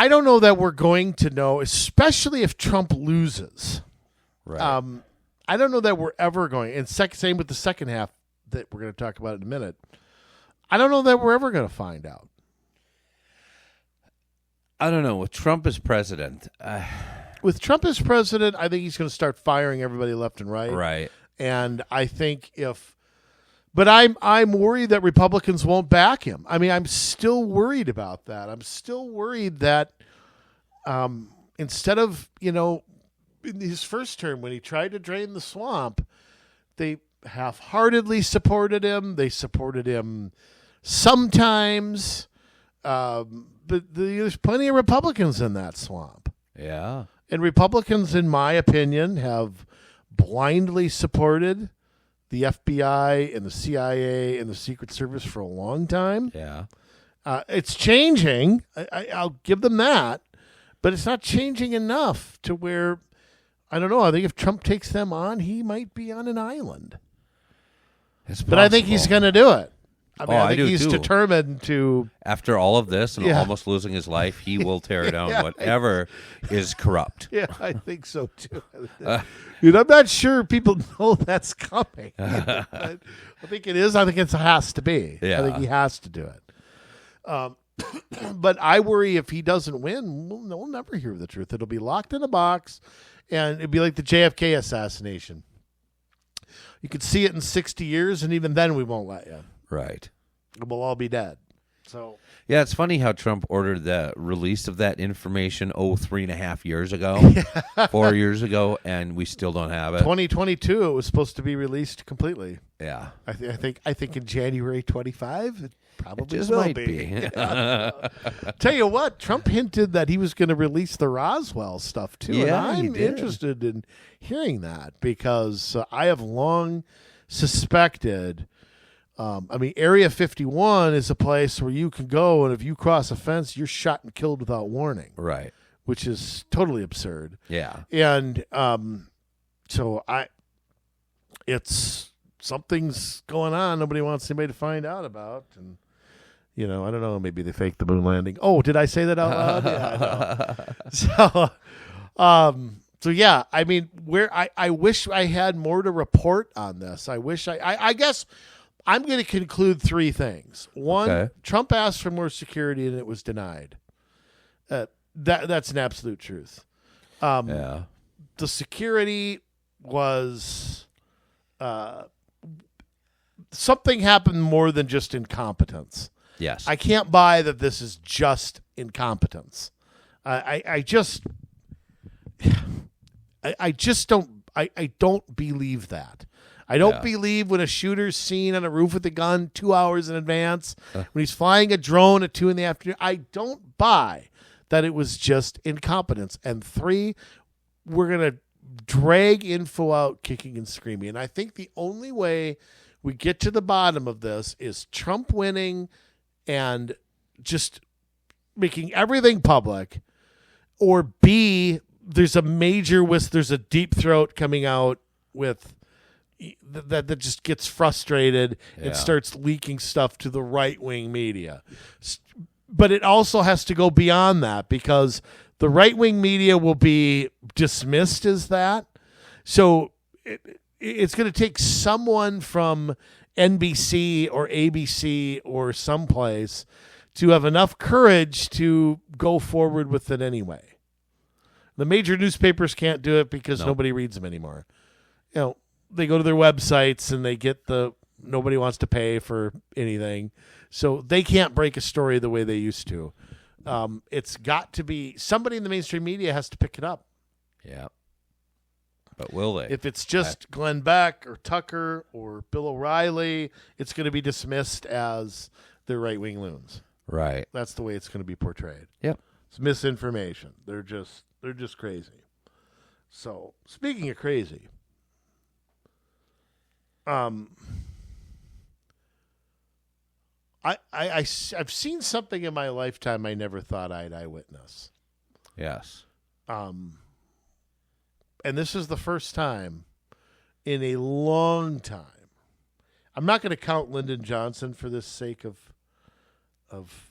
don't know that we're going to know, especially if Trump loses. Right. I don't know that we're ever going, and same with the second half that we're going to talk about in a minute. I don't know that we're ever going to find out. I don't know. With Trump as president. With Trump as president, I think he's going to start firing everybody left and right. Right. And I think but I'm worried that Republicans won't back him. I mean, I'm still worried about that. I'm still worried that instead of, in his first term when he tried to drain the swamp, they half-heartedly supported him. They supported him sometimes. But there's plenty of Republicans in that swamp. Yeah. And Republicans, in my opinion, have blindly supported the FBI and the CIA and the Secret Service for a long time. Yeah. It's changing. I'll give them that. But it's not changing enough to where, I don't know, I think if Trump takes them on, he might be on an island. But I think he's going to do it. I think he's determined to. After all of this and almost losing his life, he will tear down whatever is corrupt. Yeah, I think so too. I'm not sure people know that's coming. I think it is. I think it has to be. Yeah. I think he has to do it. But I worry if he doesn't win, we'll never hear the truth. It'll be locked in a box, and it'll be like the JFK assassination. You could see it in 60 years, and even then we won't let you. Right. We'll all be dead. So yeah, it's funny how Trump ordered the release of that information 3.5 years ago, 4 years ago, and we still don't have it. 2022, it was supposed to be released completely. Yeah, I think in January 25, it probably just will might be. Yeah. Tell you what, Trump hinted that he was going to release the Roswell stuff too, and I'm interested in hearing that because I have long suspected. Area 51 is a place where you can go, and if you cross a fence, you're shot and killed without warning. Right. Which is totally absurd. Yeah. And it's something's going on nobody wants anybody to find out about. And, I don't know. Maybe they faked the moon landing. Oh, did I say that out loud? Yeah, I know. So yeah, I mean, I wish I had more to report on this. I guess I'm going to conclude 3 things. One, Trump asked for more security and it was denied. That's an absolute truth. The security was something happened more than just incompetence. Yes. I can't buy that this is just incompetence. I don't believe that. I don't believe when a shooter's seen on a roof with a gun 2 hours in advance, when he's flying a drone at 2 p.m. I don't buy that it was just incompetence. And 3, we're going to drag info out kicking and screaming. And I think the only way we get to the bottom of this is Trump winning and just making everything public, or B, there's a deep throat coming out with that just gets frustrated and starts leaking stuff to the right-wing media. But it also has to go beyond that, because the right-wing media will be dismissed as that. So it's going to take someone from NBC or ABC or someplace to have enough courage to go forward with it anyway. The major newspapers can't do it because nobody reads them anymore. They go to their websites and they get nobody wants to pay for anything. So they can't break a story the way they used to. It's got to be somebody in the mainstream media has to pick it up. Yeah. But will they? If it's just Glenn Beck or Tucker or Bill O'Reilly, it's going to be dismissed as the right-wing loons. Right. That's the way it's going to be portrayed. Yep. It's misinformation. They're just crazy. So, speaking of crazy, I've seen something in my lifetime I never thought I'd eyewitness. Yes. And this is the first time in a long time. I'm not going to count Lyndon Johnson for this sake of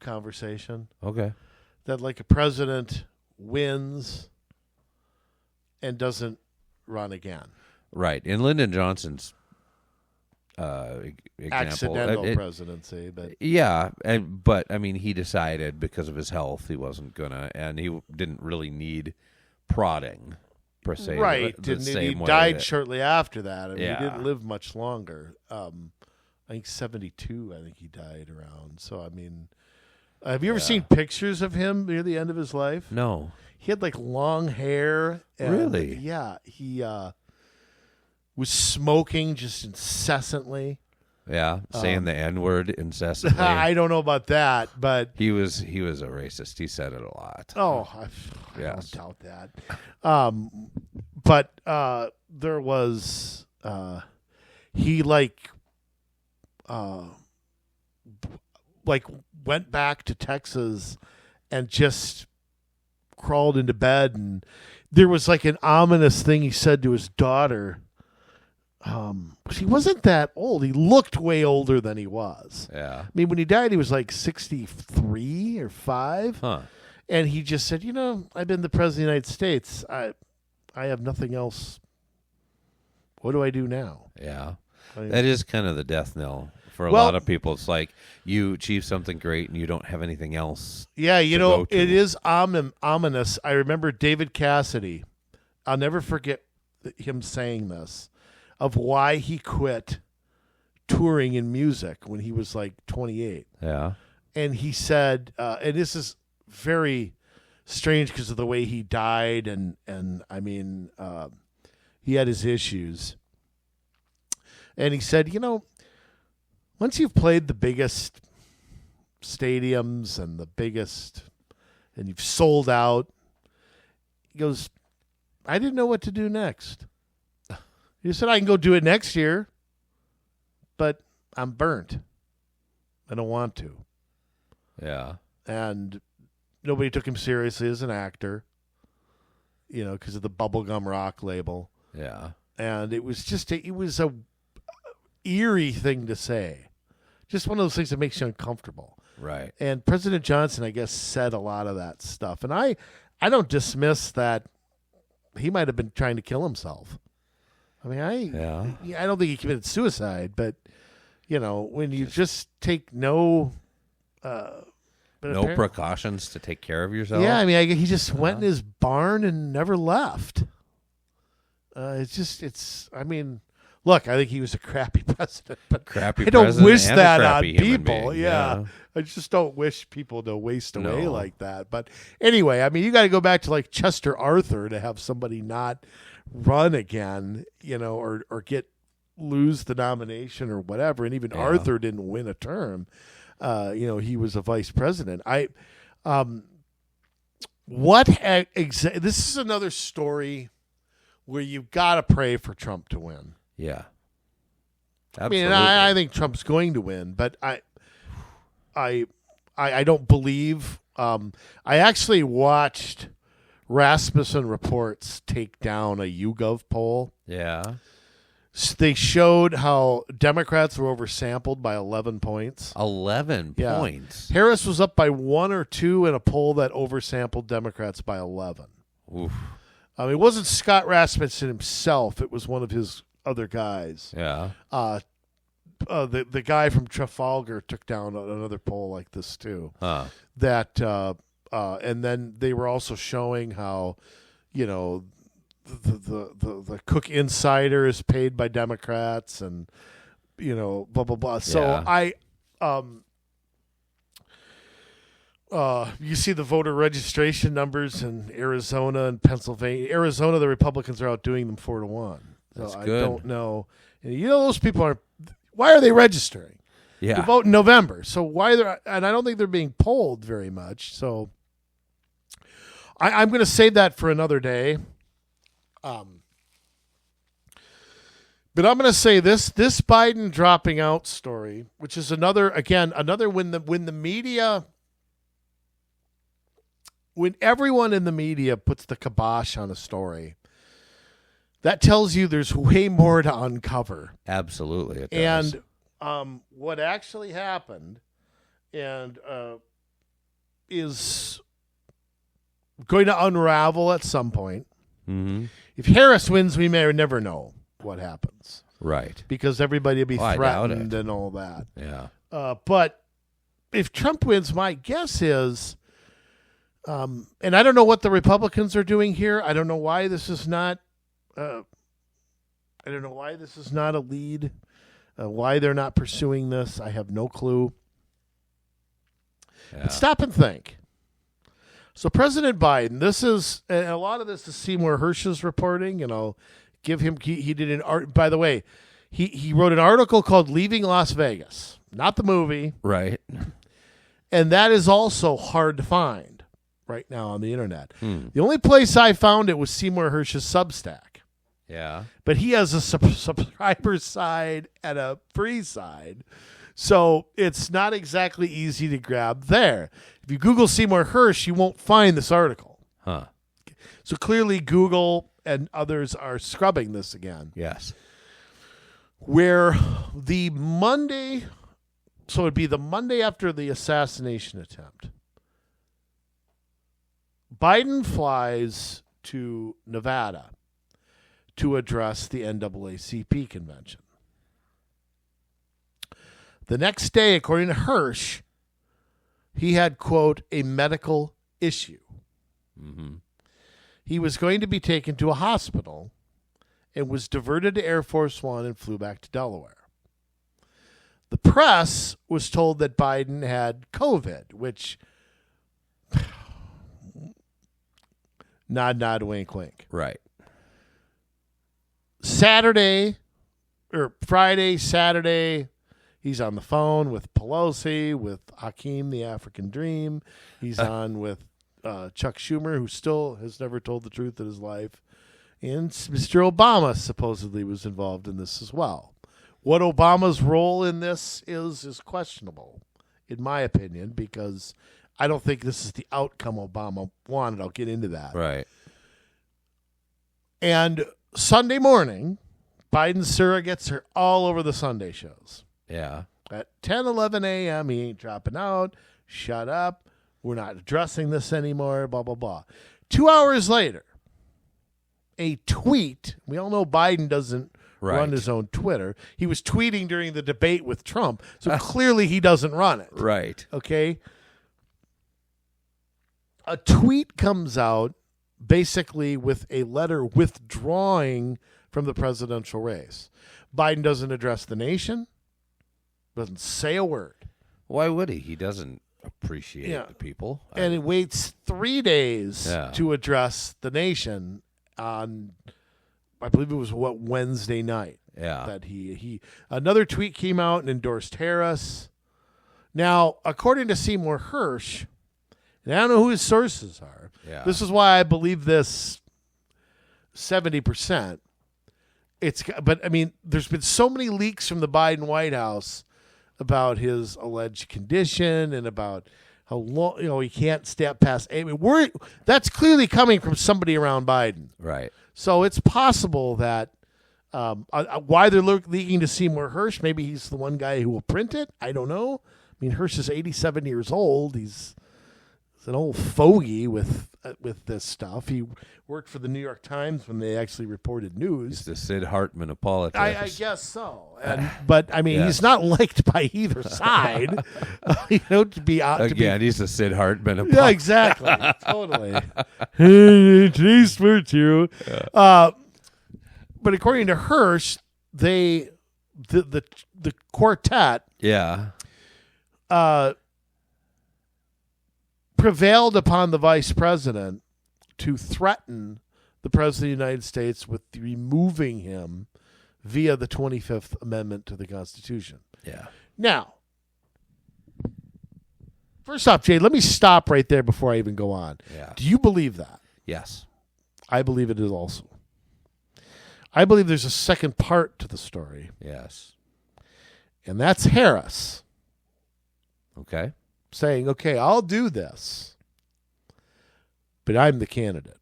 conversation. Okay. That like a president wins and doesn't run again. Right. In Lyndon Johnson's example, accidental presidency, but but I mean, he decided because of his health he wasn't gonna, and he didn't really need prodding per se. Right. He died shortly after that. I mean, he didn't live much longer. I think 72. I think he died around. So I mean, have you ever seen pictures of him near the end of his life? No. He had like long hair. Really? Yeah. He was smoking just incessantly. Yeah, saying the N-word incessantly. I don't know about that, but he was a racist. He said it a lot. Oh, I don't doubt that. But there was he like went back to Texas and just crawled into bed, and there was like an ominous thing he said to his daughter. He wasn't that old. He looked way older than he was. Yeah. I mean, when he died, he was like 63 or 5. Huh. And he just said, I've been the president of the United States. I have nothing else. What do I do now? Yeah. That is kind of the death knell for a lot of people. It's like you achieve something great and you don't have anything else. Yeah, it is ominous. I remember David Cassidy. I'll never forget him saying this, of why he quit touring in music when he was like 28. Yeah. And he said, and this is very strange because of the way he died, and I mean, he had his issues. And he said, once you've played the biggest stadiums and and you've sold out, he goes, I didn't know what to do next. He said, I can go do it next year, but I'm burnt. I don't want to. Yeah. And nobody took him seriously as an actor, because of the bubblegum rock label. Yeah. And it was just, it was a eerie thing to say Just one of those things that makes you uncomfortable. Right. And President Johnson, I guess, said a lot of that stuff. And I don't dismiss that he might have been trying to kill himself. I mean, I don't think he committed suicide, but, when you just take no precautions to take care of yourself. Yeah, I mean, he just went in his barn and never left. Look, I think he was a crappy president, but I don't wish that on people. Yeah. I just don't wish people to waste away like that. But anyway, I mean, you got to go back to like Chester Arthur to have somebody not run again, or lose the nomination or whatever. And even Arthur didn't win a term. He was a vice president. This is another story where you've got to pray for Trump to win. Yeah. Absolutely. I mean, I think Trump's going to win, but I don't believe. I actually watched Rasmussen Reports take down a YouGov poll. Yeah. They showed how Democrats were oversampled by 11 points. 11 points. Harris was up by 1 or 2 in a poll that oversampled Democrats by 11. Oof. It wasn't Scott Rasmussen himself. It was one of his other guys. Yeah. The guy from Trafalgar took down another poll like this too. That and then they were also showing how, the Cook Insider is paid by Democrats and blah blah blah. So you see the voter registration numbers in Arizona and Pennsylvania. Arizona, the Republicans are outdoing them 4-1. So I don't know. And those people why are they registering? Yeah. To vote in November. So and I don't think they're being polled very much. So I'm going to save that for another day. But I'm going to say this Biden dropping out story, which is another when the media, when everyone in the media puts the kibosh on a story, that tells you there's way more to uncover. Absolutely, it does. And what actually happened is going to unravel at some point. Mm-hmm. If Harris wins, we may or never know what happens. Right. Because everybody will be threatened and all that. Yeah. But if Trump wins, my guess is, and I don't know what the Republicans are doing here. I don't know why this is not a lead. Why they're not pursuing this, I have no clue. Yeah. But stop and think. So President Biden, and a lot of this is Seymour Hersh's reporting, give him, he did an art, by the way, he wrote an article called Leaving Las Vegas, not the movie. Right. And that is also hard to find right now on the internet. The only place I found it was Seymour Hersh's Substack. Yeah. But he has a subscriber side and a free side. So it's not exactly easy to grab there. If you Google Seymour Hersh, you won't find this article. Huh. So clearly Google and others are scrubbing this again. Yes. Where the Monday, so it'd be the Monday after the assassination attempt, Biden flies to Nevada to address the NAACP convention. The next day, according to Hersh, he had, quote, a medical issue. Mm-hmm. He was going to be taken to a hospital and was diverted to Air Force One and flew back to Delaware. The press was told that Biden had COVID, which nod, wink, wink. Right. Friday, Saturday, he's on the phone with Pelosi, with Hakeem, the African Dream. He's on with Chuck Schumer, who still has never told the truth in his life. And Mr. Obama supposedly was involved in this as well. What Obama's role in this is questionable, in my opinion, because I don't think this is the outcome Obama wanted. I'll get into that. Right. And Sunday morning, Biden's surrogates are all over the Sunday shows. Yeah. At 10:11 a.m., he ain't dropping out. Shut up. We're not addressing this anymore, blah, blah, blah. 2 hours later, a tweet. We all know Biden doesn't run his own Twitter. He was tweeting during the debate with Trump, so clearly he doesn't run it. Right. Okay? A tweet comes out basically with a letter withdrawing from the presidential race. Biden doesn't address the nation, doesn't say a word. Why would he? He doesn't appreciate the people. And he waits 3 days to address the nation on, I believe it was Wednesday night. Yeah. That he another tweet came out and endorsed Harris. Now, according to Seymour Hersh, and I don't know who his sources are. Yeah. This is why I believe this 70%. But I mean, there's been so many leaks from the Biden White House about his alleged condition and about how long, he can't step past. I mean, that's clearly coming from somebody around Biden. Right. So it's possible that why they're leaking to Seymour Hersh, maybe he's the one guy who will print it. I don't know. I mean, Hersh is 87 years old. He's an old fogey with this stuff. He worked for the New York Times when they actually reported news. He's the Sid Hartman of politics. I guess so. But I mean, he's not liked by either side. To be out again, he's the Sid Hartman of politics. Yeah, exactly. Totally. Today's words you. But according to Hersh, the quartet, prevailed upon the vice president to threaten the president of the United States with removing him via the 25th Amendment to the Constitution. Yeah. Now, first off, Jay, let me stop right there before I even go on. Yeah. Do you believe that? Yes. I believe it is also. I believe there's a second part to the story. Yes. And that's Harris. Okay. Saying, okay, I'll do this, but I'm the candidate.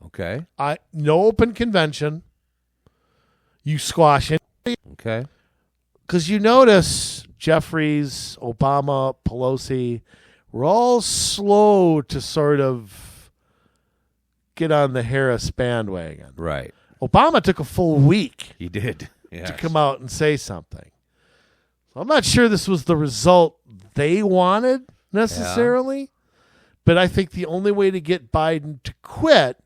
Okay. No open convention. You squash it. Okay. Because you notice Jeffries, Obama, Pelosi were all slow to sort of get on the Harris bandwagon. Right. Obama took a full week. He did. Yes. To come out and say something. So I'm not sure this was the result they wanted necessarily, but I think the only way to get Biden to quit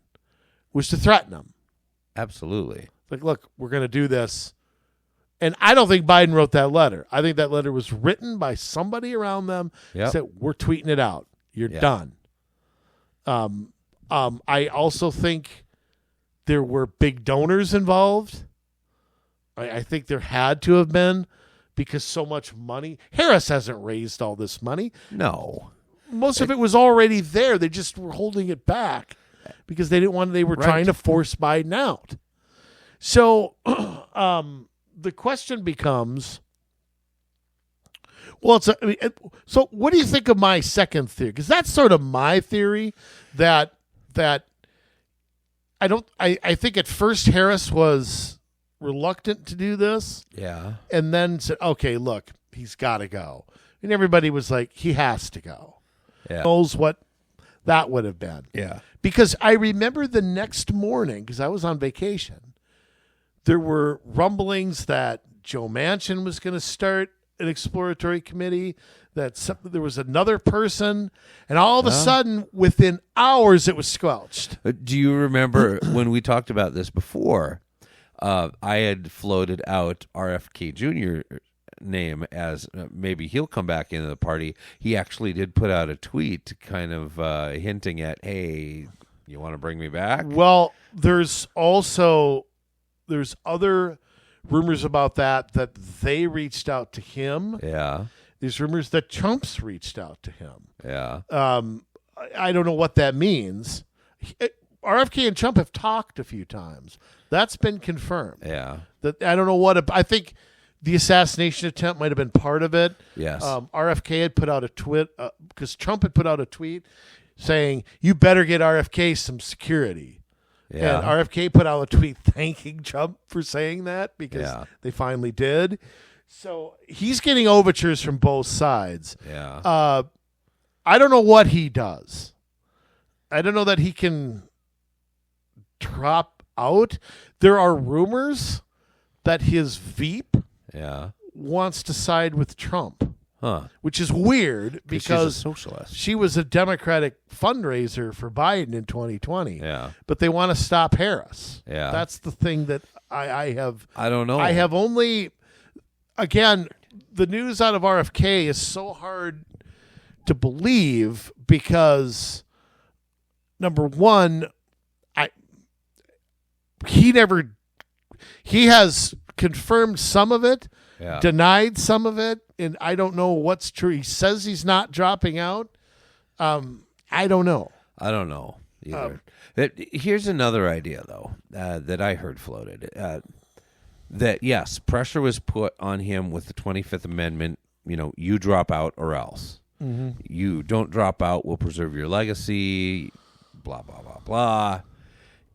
was to threaten him. Absolutely. Like, look, we're going to do this. And I don't think Biden wrote that letter. I think that letter was written by somebody around them. Yep. Said, we're tweeting it out. You're done. I also think there were big donors involved. I think there had to have been, because so much money. Harris hasn't raised all this money. No. Most of it was already there. They just were holding it back because they didn't want. They were trying to force Biden out. So the question becomes, well, so what do you think of my second theory? Because that's sort of my theory that I think at first Harris was reluctant to do this. Yeah. And then said, okay, look, he's got to go. And everybody was like, he has to go. Yeah. Knows what that would have been. Yeah. Because I remember the next morning, because I was on vacation, there were rumblings that Joe Manchin was going to start an exploratory committee, that there was another person, and all of a sudden, within hours, it was squelched. Do you remember when we talked about this before? I had floated out RFK Jr. name as maybe he'll come back into the party. He actually did put out a tweet kind of hinting at, hey, you want to bring me back? Well, there's other rumors about that they reached out to him. Yeah. There's rumors that Trump's reached out to him. Yeah. I don't know what that means. RFK and Trump have talked a few times. That's been confirmed. Yeah. That I don't know what. I think the assassination attempt might have been part of it. Yes. RFK had put out a tweet because Trump had put out a tweet saying, "You better get RFK some security." Yeah. And RFK put out a tweet thanking Trump for saying that because they finally did. So he's getting overtures from both sides. Yeah. I don't know what he does. I don't know that he can drop out. There are rumors that his Veep wants to side with Trump. Huh. Which is weird because she's a socialist. She was a Democratic fundraiser for Biden in 2020. Yeah. But they want to stop Harris. Yeah. That's the thing that I have. I don't know. I have only, again, the news out of RFK is so hard to believe because, number one, he has confirmed some of it, denied some of it, and I don't know what's true. He says he's not dropping out. I don't know. I don't know either. Here's another idea, though, that I heard floated. That, yes, pressure was put on him with the 25th Amendment, you drop out or else. Mm-hmm. You don't drop out, we'll preserve your legacy, blah, blah, blah, blah.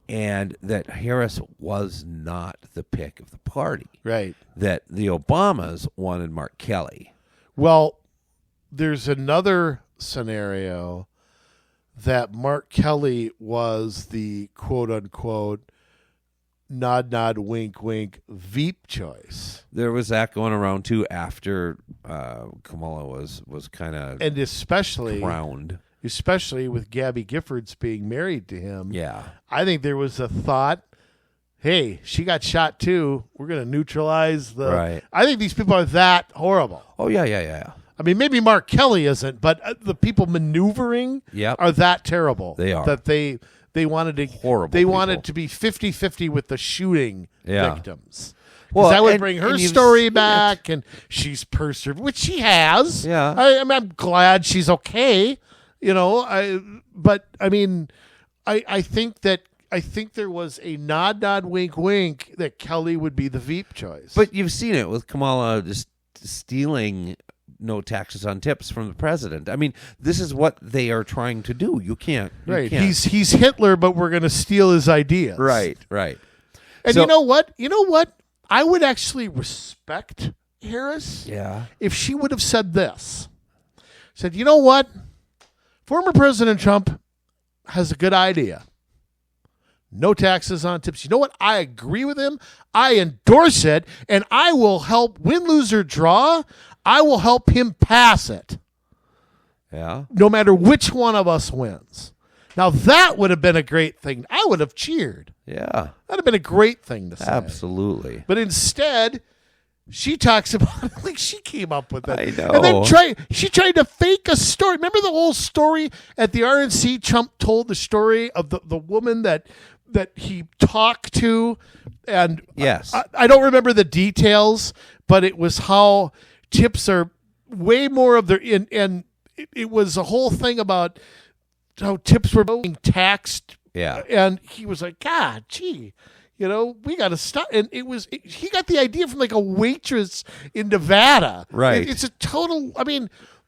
And that Harris was not the pick of the party. Right. That the Obamas wanted Mark Kelly. Well, there's another scenario that Mark Kelly was the quote-unquote nod, wink, wink Veep choice. There was that going around, too, after Kamala was kind of and especially crowned. Especially with Gabby Giffords being married to him. Yeah. I think there was a thought, hey, she got shot too. We're going to neutralize the... Right. I think these people are that horrible. Oh, yeah. I mean, maybe Mark Kelly isn't, but the people maneuvering are that terrible. They are. That they wanted to... Horrible They people. wanted to be 50-50 with the shooting victims. Well, that would bring her story back, and she's persevered, which she has. Yeah. I mean, I'm glad she's okay. I think there was a nod, wink, wink that Kelly would be the Veep choice. But you've seen it with Kamala just stealing no taxes on tips from the president. I mean, this is what they are trying to do. You can't. He's Hitler, but we're going to steal his ideas. Right. And you know what? I would actually respect Harris if she would have said this. Said, you know what? Former President Trump has a good idea. No taxes on tips. You know what? I agree with him. I endorse it, and I will help win, lose, or draw. I will help him pass it. Yeah. No matter which one of us wins. Now, that would have been a great thing. I would have cheered. Yeah. That would have been a great thing to say. Absolutely. But instead... she talks about it like she came up with it. I know. And then she tried to fake a story. Remember the whole story at the RNC? Trump told the story of the woman that he talked to. And yes. I don't remember the details, but it was how tips are way more of their... And it was a whole thing about how tips were being taxed. Yeah. And he was like, God, gee... we got to stop. And he got the idea from like a waitress in Nevada. Right. It's a total,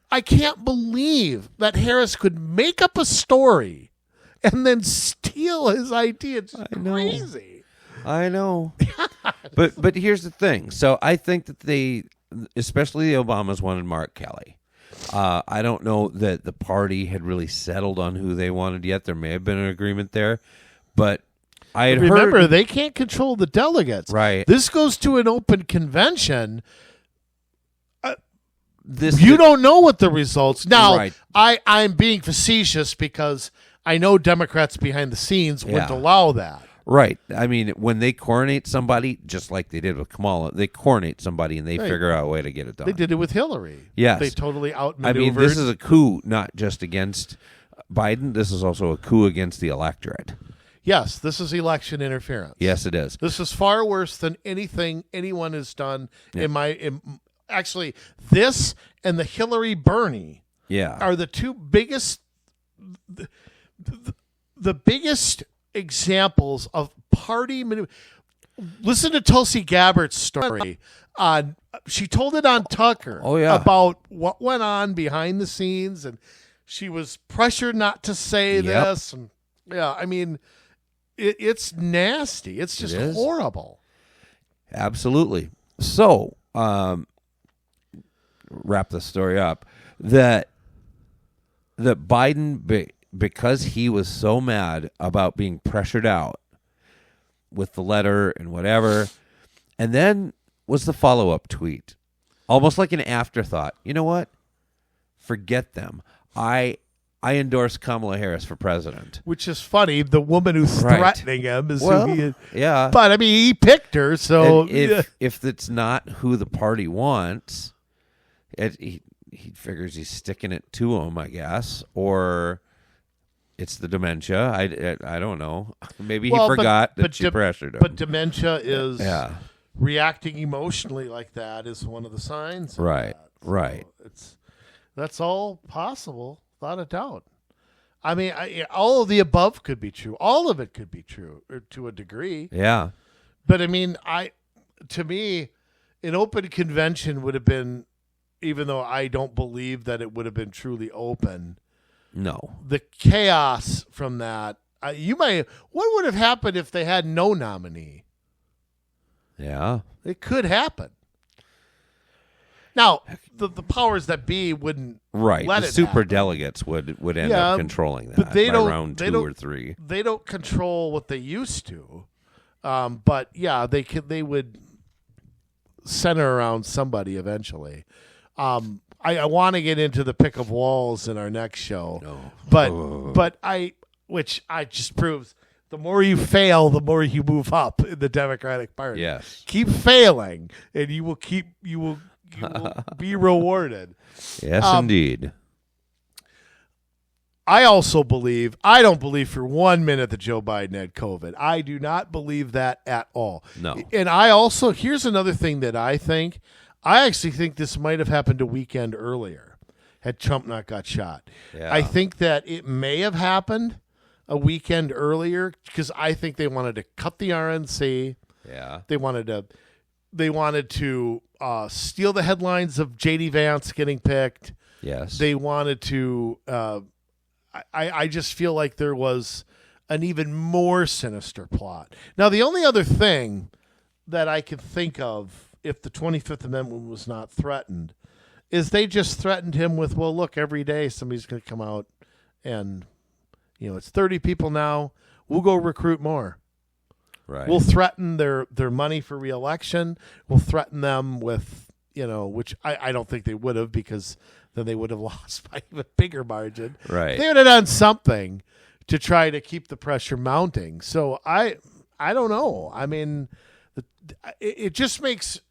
I can't believe that Harris could make up a story and then steal his idea. It's crazy. I know. But here's the thing. So I think that especially the Obamas wanted Mark Kelly. I don't know that the party had really settled on who they wanted yet. There may have been an agreement there, but remember, they can't control the delegates. Right. This goes to an open convention. You don't know what the results. Now, right. I'm being facetious because I know Democrats behind the scenes wouldn't allow that. Right. I mean, when they coronate somebody, just like they did with Kamala, they coronate somebody and they figure out a way to get it done. They did it with Hillary. Yes. They totally outmaneuvered. I mean, this is a coup not just against Biden. This is also a coup against the electorate. Yes, this is election interference. Yes, it is. This is far worse than anything anyone has done actually, this and the Hillary Bernie are the two biggest the biggest examples of party maneuver. Listen to Tulsi Gabbard's story. She told it on Tucker about what went on behind the scenes, and she was pressured not to say this. And it's nasty. It's just horrible. Absolutely. So wrap the story up, that Biden, because he was so mad about being pressured out with the letter and whatever, and then was the follow-up tweet, almost like an afterthought. You know what? Forget them. I endorse Kamala Harris for president. Which is funny. The woman who's threatening him is who he is. Yeah. But, I mean, he picked her, so... And if it's not who the party wants, he figures he's sticking it to him, I guess, or it's the dementia. I don't know. Maybe he forgot that she pressured him. But dementia is... reacting emotionally like that is one of the signs. Right, so right. That's all possible, without a doubt. I mean, all of the above could be true. All of it could be true to a degree. Yeah. But I mean, to me, an open convention would have been, even though I don't believe that it would have been truly open. No. The chaos from that, what would have happened if they had no nominee? Yeah. It could happen. Now, the powers that be wouldn't let the it super happen. Would end up controlling that but they by don't, round they 2 don't, or 3. They don't control what they used to. But yeah, they would center around somebody eventually. I want to get into the pick of walls in our next show. No. But which just proves the more you fail, the more you move up in the Democratic Party. Yes. Keep failing, and you will be rewarded. Yes, indeed. I don't believe for 1 minute that Joe Biden had COVID. I do not believe that at all. No. And here's another thing that I think. I actually think this might have happened a weekend earlier had Trump not got shot. Yeah. I think that it may have happened a weekend earlier because I think they wanted to cut the RNC. Yeah. They wanted to steal the headlines of J.D. Vance getting picked. Yes. They wanted to I just feel like there was an even more sinister plot. Now, the only other thing that I could think of if the 25th Amendment was not threatened is they just threatened him with, well, look, every day somebody's going to come out and, it's 30 people now. We'll go recruit more. Right. We'll threaten their money for re-election. We'll threaten them with, which I don't think they would have because then they would have lost by even bigger margin. Right. They would have done something to try to keep the pressure mounting. So I don't know. I mean, it just makes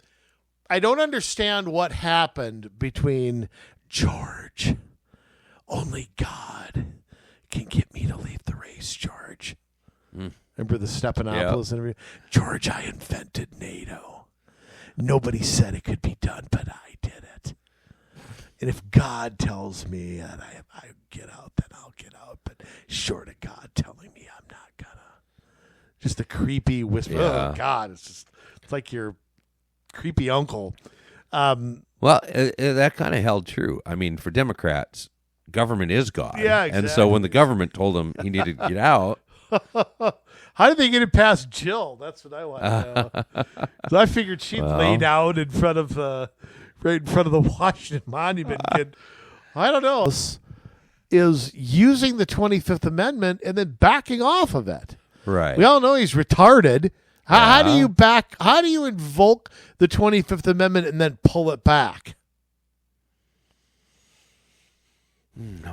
– I don't understand what happened between George. Only God can get me to leave the race, George. Remember the Stephanopoulos interview? George, I invented NATO. Nobody said it could be done, but I did it. And if God tells me that I get out, then I'll get out. But short of God telling me I'm not gonna. Just a creepy whisper. Yeah. Oh, God. It's like your creepy uncle. Well, that kind of held true. I mean, for Democrats, government is God. Yeah, exactly. And so when the government told him he needed to get out. How did they get it past Jill? That's what I want to know. So I figured she'd laid out in front of right in front of the Washington Monument. And I don't know. Is using the 25th Amendment and then backing off of it. Right. We all know he's retarded. How do you invoke the 25th Amendment and then pull it back?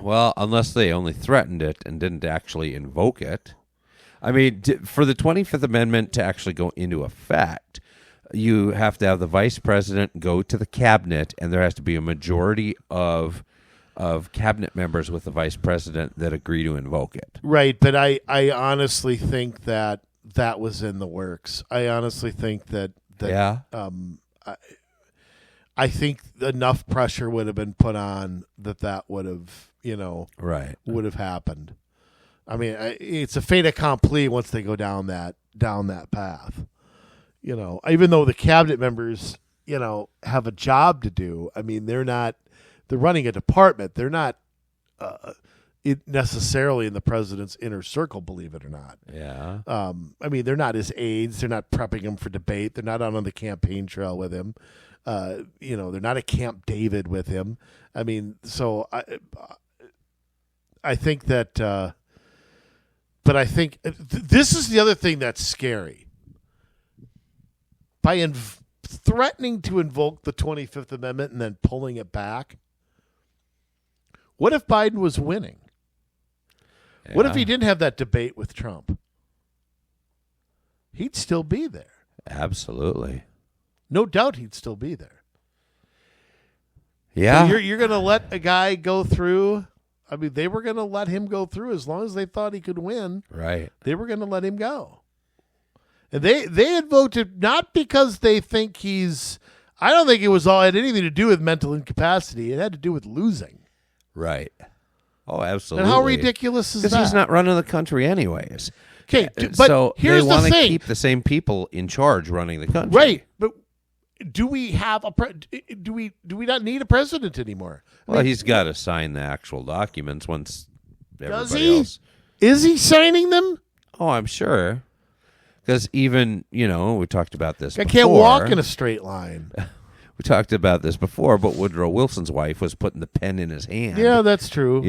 Well, unless they only threatened it and didn't actually invoke it. I mean, for the 25th Amendment to actually go into effect, you have to have the vice president go to the cabinet, and there has to be a majority of cabinet members with the vice president that agree to invoke it. Right, but I honestly think that was in the works. I honestly think that I think enough pressure would have been put on that would have, would have happened. I mean, it's a fait accompli once they go down that path. Even though the cabinet members, have a job to do. I mean, they're running a department. They're not necessarily in the president's inner circle, believe it or not. Yeah. I mean, they're not his aides. They're not prepping him for debate. They're not out on the campaign trail with him. They're not at Camp David with him. I mean, so I think that, but I think this is the other thing that's scary. By threatening to invoke the 25th Amendment and then pulling it back, what if Biden was winning? Yeah. What if he didn't have that debate with Trump? He'd still be there. Absolutely. No doubt he'd still be there. Yeah. So you're going to let a guy go through. I mean, they were going to let him go through as long as they thought he could win. Right. They were going to let him go. And they had voted not because they think he's – I don't think it had anything to do with mental incapacity. It had to do with losing. Right. Oh, absolutely. And how ridiculous is that? Because he's not running the country anyways. Okay, but so here's they the want to thing. keep the same people in charge running the country. Right, but do we have do we not need a president anymore? Well, he's got to sign the actual documents once does everybody he? else. Is he signing them? Oh, I'm sure. Because even, we talked about this I before. can't walk in a straight line. We talked about this before, but Woodrow Wilson's wife was putting the pen in his hand. Yeah, that's true.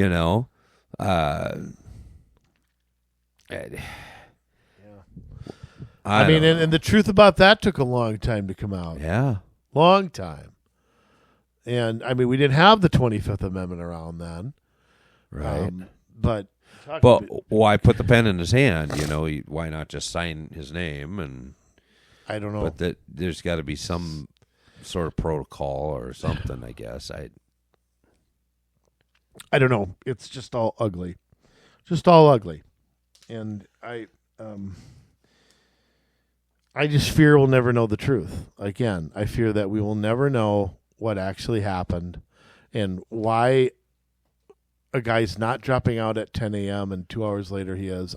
I mean, and the truth about that took a long time to come out. Yeah. Long time. And, I mean, we didn't have the 25th Amendment around then. Right. But why put the pen in his hand? Why not just sign his name? And I don't know. But there's got to be some sort of protocol or something, I guess. I don't know. It's just all ugly. Just all ugly. And I just fear we'll never know the truth. Again, I fear that we will never know what actually happened and why a guy's not dropping out at 10 a.m. and 2 hours later he is.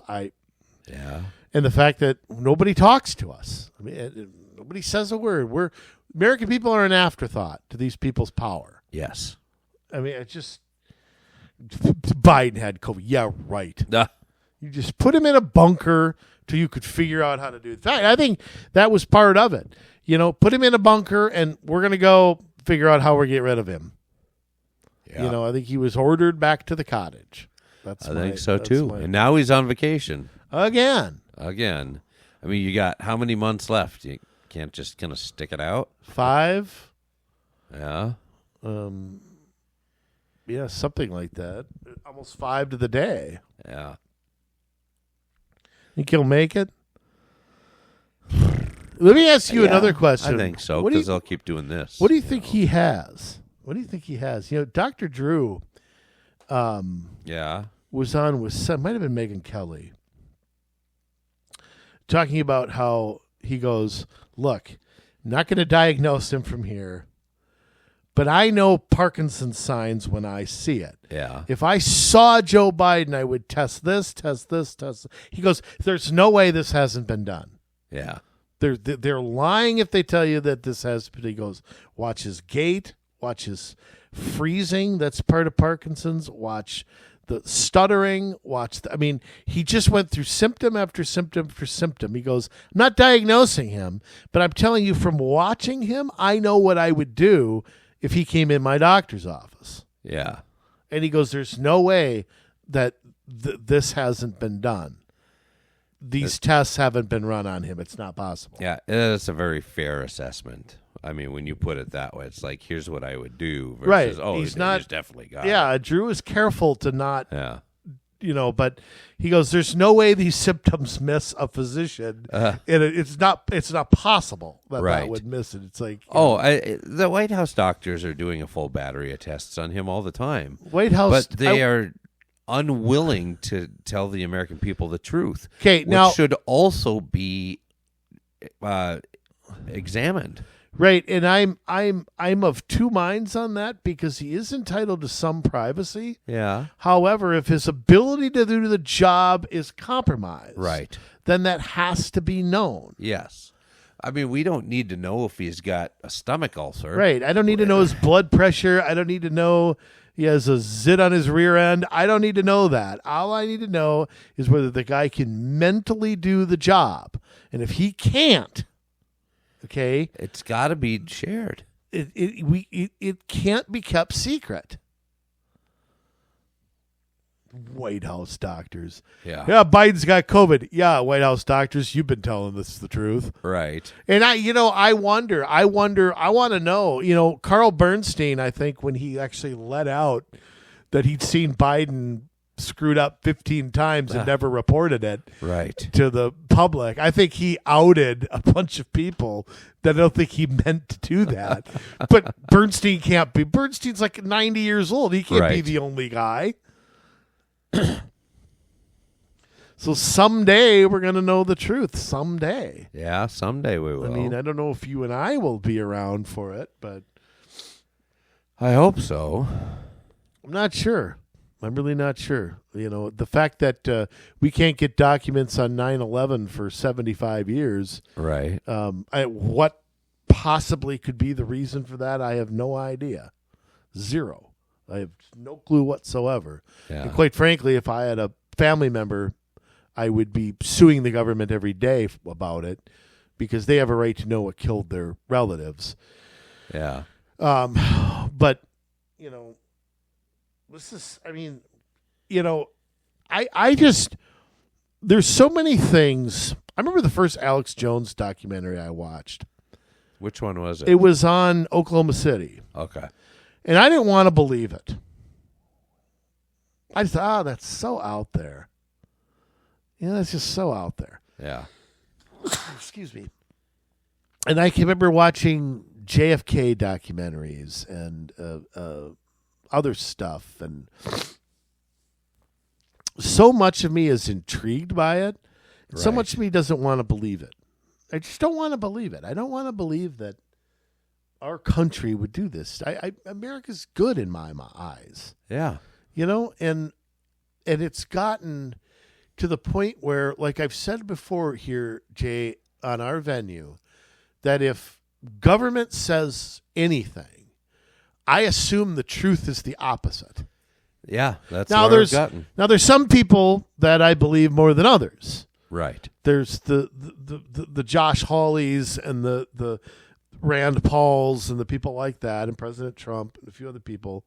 Yeah. And the fact that nobody talks to us. I mean, nobody says a word. American people are an afterthought to these people's power. Yes. I mean, it's just Biden had COVID. Yeah, right. You just put him in a bunker till you could figure out how to do it. In fact, I think that was part of it. Put him in a bunker and we're going to go figure out how we get rid of him. Yeah. I think he was ordered back to the cottage. I think so too. And now he's on vacation. Again. I mean, you got how many months left? You can't just kind of stick it out? 5. Yeah. Yeah, something like that. Almost 5 to the day. Yeah. Think he'll make it? Let me ask you another question. I think so, because they'll keep doing this. What do you think he has? What do you think he has? Dr. Drew was on with, might have been Megyn Kelly, talking about how he goes, look, I'm not going to diagnose him from here, but I know Parkinson's signs when I see it. Yeah. If I saw Joe Biden, I would test this, test this, test this. He goes, there's no way this hasn't been done. Yeah. They're lying if they tell you that this has, but he goes, watch his gait, watch his freezing, that's part of Parkinson's, watch the stuttering, he just went through symptom after symptom after symptom. He goes, I'm not diagnosing him, but I'm telling you from watching him, I know what I would do if he came in my doctor's office. Yeah. And he goes, there's no way that this hasn't been done. These tests haven't been run on him. It's not possible. Yeah, it's a very fair assessment. I mean, when you put it that way, it's like, here's what I would do versus, he's definitely got it. Yeah, Drew is careful to not, but he goes, there's no way these symptoms miss a physician. And it's not possible that would miss it. It's like, the White House doctors are doing a full battery of tests on him all the time. White House, but they are unwilling to tell the American people the truth. Okay, now should also be examined. Right, and I'm of two minds on that because he is entitled to some privacy. Yeah. However, if his ability to do the job is compromised, then that has to be known. Yes. I mean, we don't need to know if he's got a stomach ulcer. Right. I don't need to know his blood pressure. I don't need to know he has a zit on his rear end. I don't need to know that. All I need to know is whether the guy can mentally do the job. And if he can't, okay, it's got to be shared. it can't be kept secret. White House doctors. Yeah. Biden's got COVID. Yeah, White House doctors, you've been telling us the truth. Right. And I want to know, Carl Bernstein, I think when he actually let out that he'd seen Biden screwed up 15 times and never reported it right to the public, I think he outed a bunch of people that I don't think he meant to do that. But Bernstein can't be. Bernstein's like 90 years old. He can't be the only guy. So someday we're going to know the truth. Someday. Yeah, someday we will. I mean, I don't know if you and I will be around for it, but I hope so. I'm not sure. I'm really not sure. The fact that we can't get documents on 9/11 for 75 years. Right. What possibly could be the reason for that? I have no idea. Zero. I have no clue whatsoever. Yeah. And quite frankly, if I had a family member, I would be suing the government every day about it because they have a right to know what killed their relatives. Yeah. But, this is, I just, there's so many things. I remember the first Alex Jones documentary I watched. Which one was it? It was on Oklahoma City. Okay. And I didn't want to believe it. I just thought, that's so out there. That's just so out there. Yeah. Excuse me. And I can remember watching JFK documentaries and other stuff. And so much of me is intrigued by it. Right. So much of me doesn't want to believe it. I just don't want to believe it. I don't want to believe that our country would do this. America's good in my eyes. Yeah. And it's gotten to the point where, like I've said before here, Jay, on our venue, that if government says anything, I assume the truth is the opposite. Yeah, that's now there's gotten. Now there's some people that I believe more than others. Right. There's the Josh Hawleys and the Rand Pauls and the people like that, and President Trump and a few other people,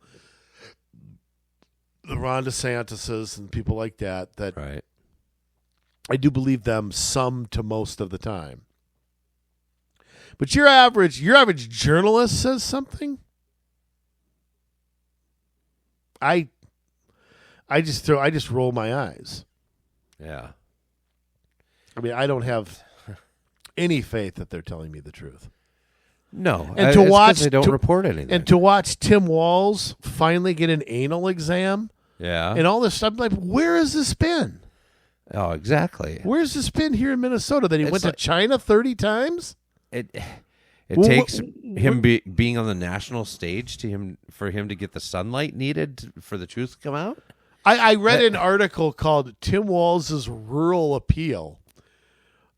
the Ron DeSantis's and people like that right. I do believe them some to most of the time. But your average journalist says something, I just roll my eyes. Yeah. I mean, I don't have any faith that they're telling me the truth. No, and to watch they don't report anything. And to watch Tim Walz finally get an anal exam, and all this stuff, I'm like, where has this been? Oh, exactly. Where's this been here in Minnesota? That he went to China 30 times? It takes him being on the national stage for him to get the sunlight needed for the truth to come out. I read an article called Tim Walz's Rural Appeal.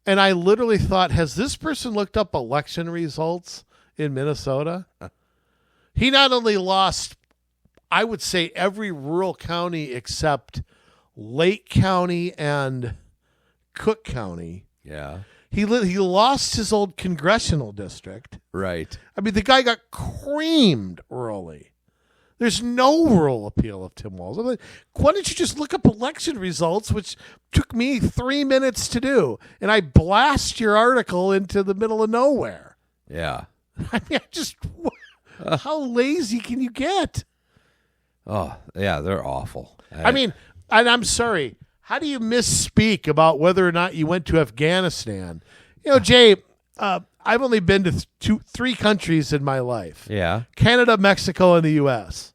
And I literally thought, has this person looked up election results in Minnesota? He not only lost, I would say, every rural county except Lake County and Cook County. Yeah. He lost his old congressional district. Right. I mean, the guy got creamed early. There's no rural appeal of Tim Walz. I'm like, why don't you just look up election results, which took me 3 minutes to do, and I blast your article into the middle of nowhere. Yeah. I mean, how lazy can you get? Oh, yeah, they're awful. I mean, and I'm sorry, how do you misspeak about whether or not you went to Afghanistan? Jay, I've only been to 3 countries in my life. Yeah. Canada, Mexico, and the U.S.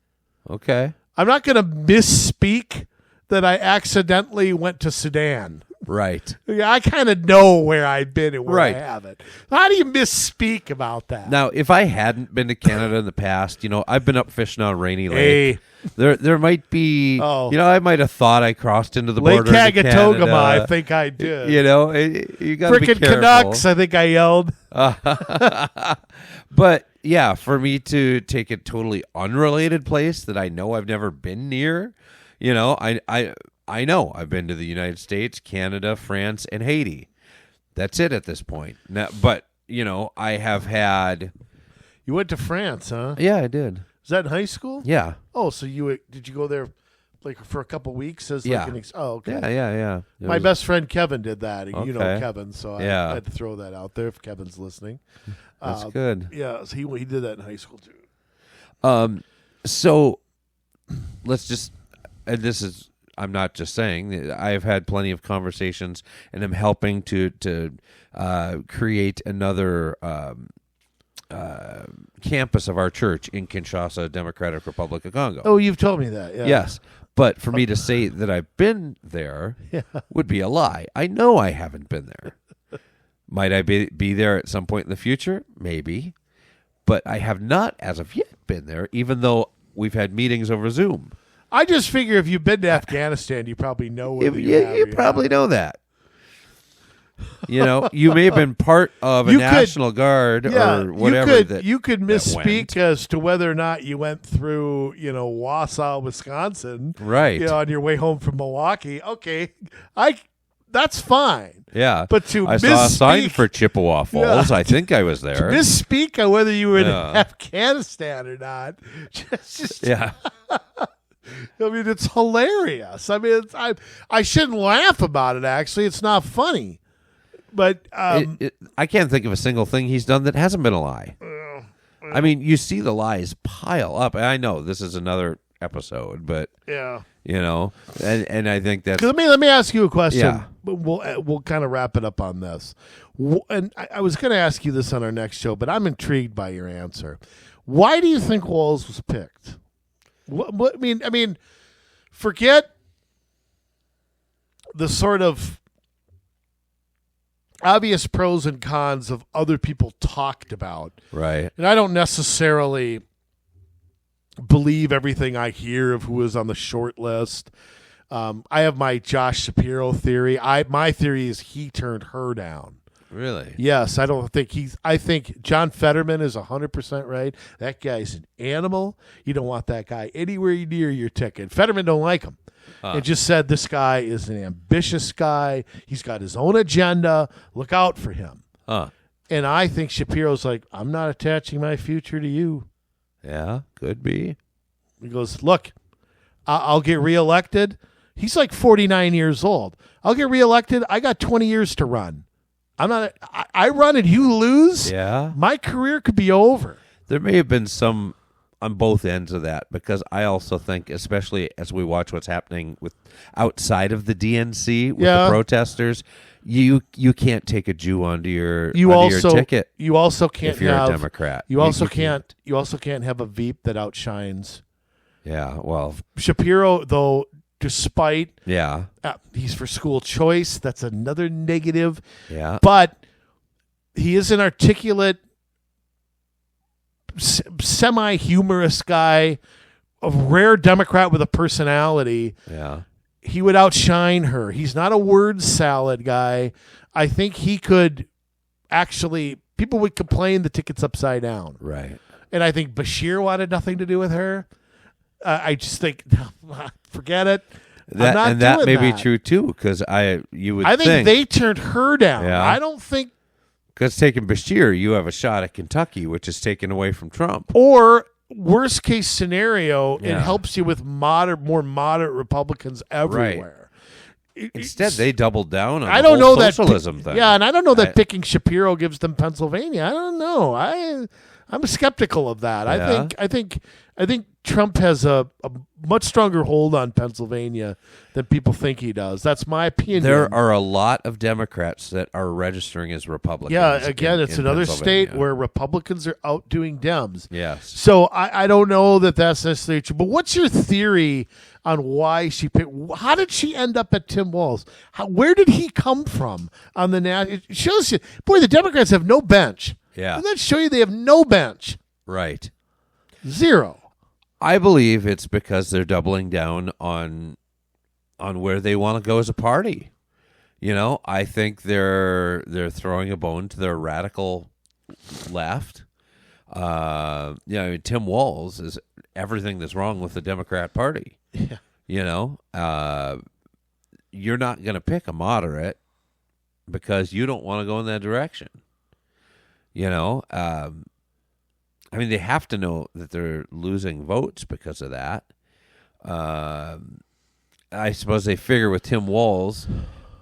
Okay. I'm not going to misspeak that I accidentally went to Sudan. Right. Yeah, I kind of know where I've been and where I haven't. How do you misspeak about that? Now, if I hadn't been to Canada in the past, I've been up fishing on Rainy Lake. There might be, I might have thought I crossed into the border Lake into Canada. I think I did. You got to be careful. Canucks, I think I yelled. But yeah, for me to take a totally unrelated place that I know I've never been near, I know I've been to the United States, Canada, France, and Haiti. That's it at this point. Now, but I have had. You went to France, huh? Yeah, I did. Is that in high school? Yeah. Oh, so did you go there like for a couple weeks as Yeah. like oh, okay. Yeah. My best friend Kevin did that. You know Okay. Kevin, so I had to throw that out there if Kevin's listening. That's good. Yeah, so he did that in high school too. So let's just, and this is, I'm not just saying, I've had plenty of conversations and I'm helping to create another campus of our church in Kinshasa, Democratic Republic of Congo. Oh, you've told me that. Yeah. Yes. But for me to say that I've been there would be a lie. I know I haven't been there. Might I be there at some point in the future? Maybe. But I have not, as of yet, been there, even though we've had meetings over Zoom. I just figure if you've been to Afghanistan, you probably know whether you probably know that. You know, you may have been part of a National Guard or whatever. You could misspeak as to whether or not you went through, Wausau, Wisconsin, right? On your way home from Milwaukee. Okay, that's fine. Yeah, but to I saw a sign for Chippewa Falls. I think I was there. To misspeak on whether you were in Afghanistan or not. Just yeah. I mean, it's hilarious. I mean, I shouldn't laugh about it. Actually, it's not funny. But I can't think of a single thing he's done that hasn't been a lie. I mean, you see the lies pile up. I know this is another episode, but yeah, and I think that's. Let me ask you a question. Yeah. We'll kind of wrap it up on this. And I was going to ask you this on our next show, but I'm intrigued by your answer. Why do you think Walz was picked? What I mean, forget the sort of obvious pros and cons of other people talked about. Right. And I don't necessarily believe everything I hear of who was on the short list. I have my Josh Shapiro theory. My theory is he turned her down. Really? Yes, I think John Fetterman is 100% right. That guy's an animal. You don't want that guy anywhere near your ticket. Fetterman don't like him. It just said this guy is an ambitious guy. He's got his own agenda. Look out for him. And I think Shapiro's like, I'm not attaching my future to you. Yeah, could be. He goes, look, I'll get reelected. He's like 49 years old. I'll get reelected. I got 20 years to run. I run and you lose. Yeah. My career could be over. There may have been some on both ends of that, because I also think, especially as we watch what's happening with outside of the DNC with the protesters, you can't take a Jew onto your ticket. You also can't if you're a Democrat. You also can't have a Veep that outshines. Yeah, well, Shapiro, though, despite he's for school choice, that's another negative. Yeah, but he is an articulate, semi-humorous guy, a rare Democrat with a personality. Yeah, he would outshine her. He's not a word salad guy. I think he could actually. People would complain the ticket's upside down. Right. And I think Bashir wanted nothing to do with her. I just think, forget it. That may be true too, because I think they turned her down. Yeah. I don't think, because taking Bashir, you have a shot at Kentucky, which is taken away from Trump. Or worst case scenario, it helps you with more moderate Republicans everywhere. Right. Instead, they doubled down on the socialism thing. Yeah, and I don't know that picking Shapiro gives them Pennsylvania. I don't know. I'm skeptical of that. Yeah. I think Trump has a much stronger hold on Pennsylvania than people think he does. That's my opinion. There are a lot of Democrats that are registering as Republicans. Yeah, again, it's another state where Republicans are outdoing Dems. Yes. So I don't know that that's necessarily true. But what's your theory on why she picked? How did she end up at Tim Walz? Where did he come from on the national? It shows you, boy, the Democrats have no bench. Yeah. Doesn't that show you they have no bench? Right. Zero. I believe it's because they're doubling down on where they want to go as a party. I think they're throwing a bone to their radical left. Tim Walz is everything that's wrong with the Democrat Party. Yeah. You're not going to pick a moderate because you don't want to go in that direction. I mean, they have to know that they're losing votes because of that. I suppose they figure with Tim Walz,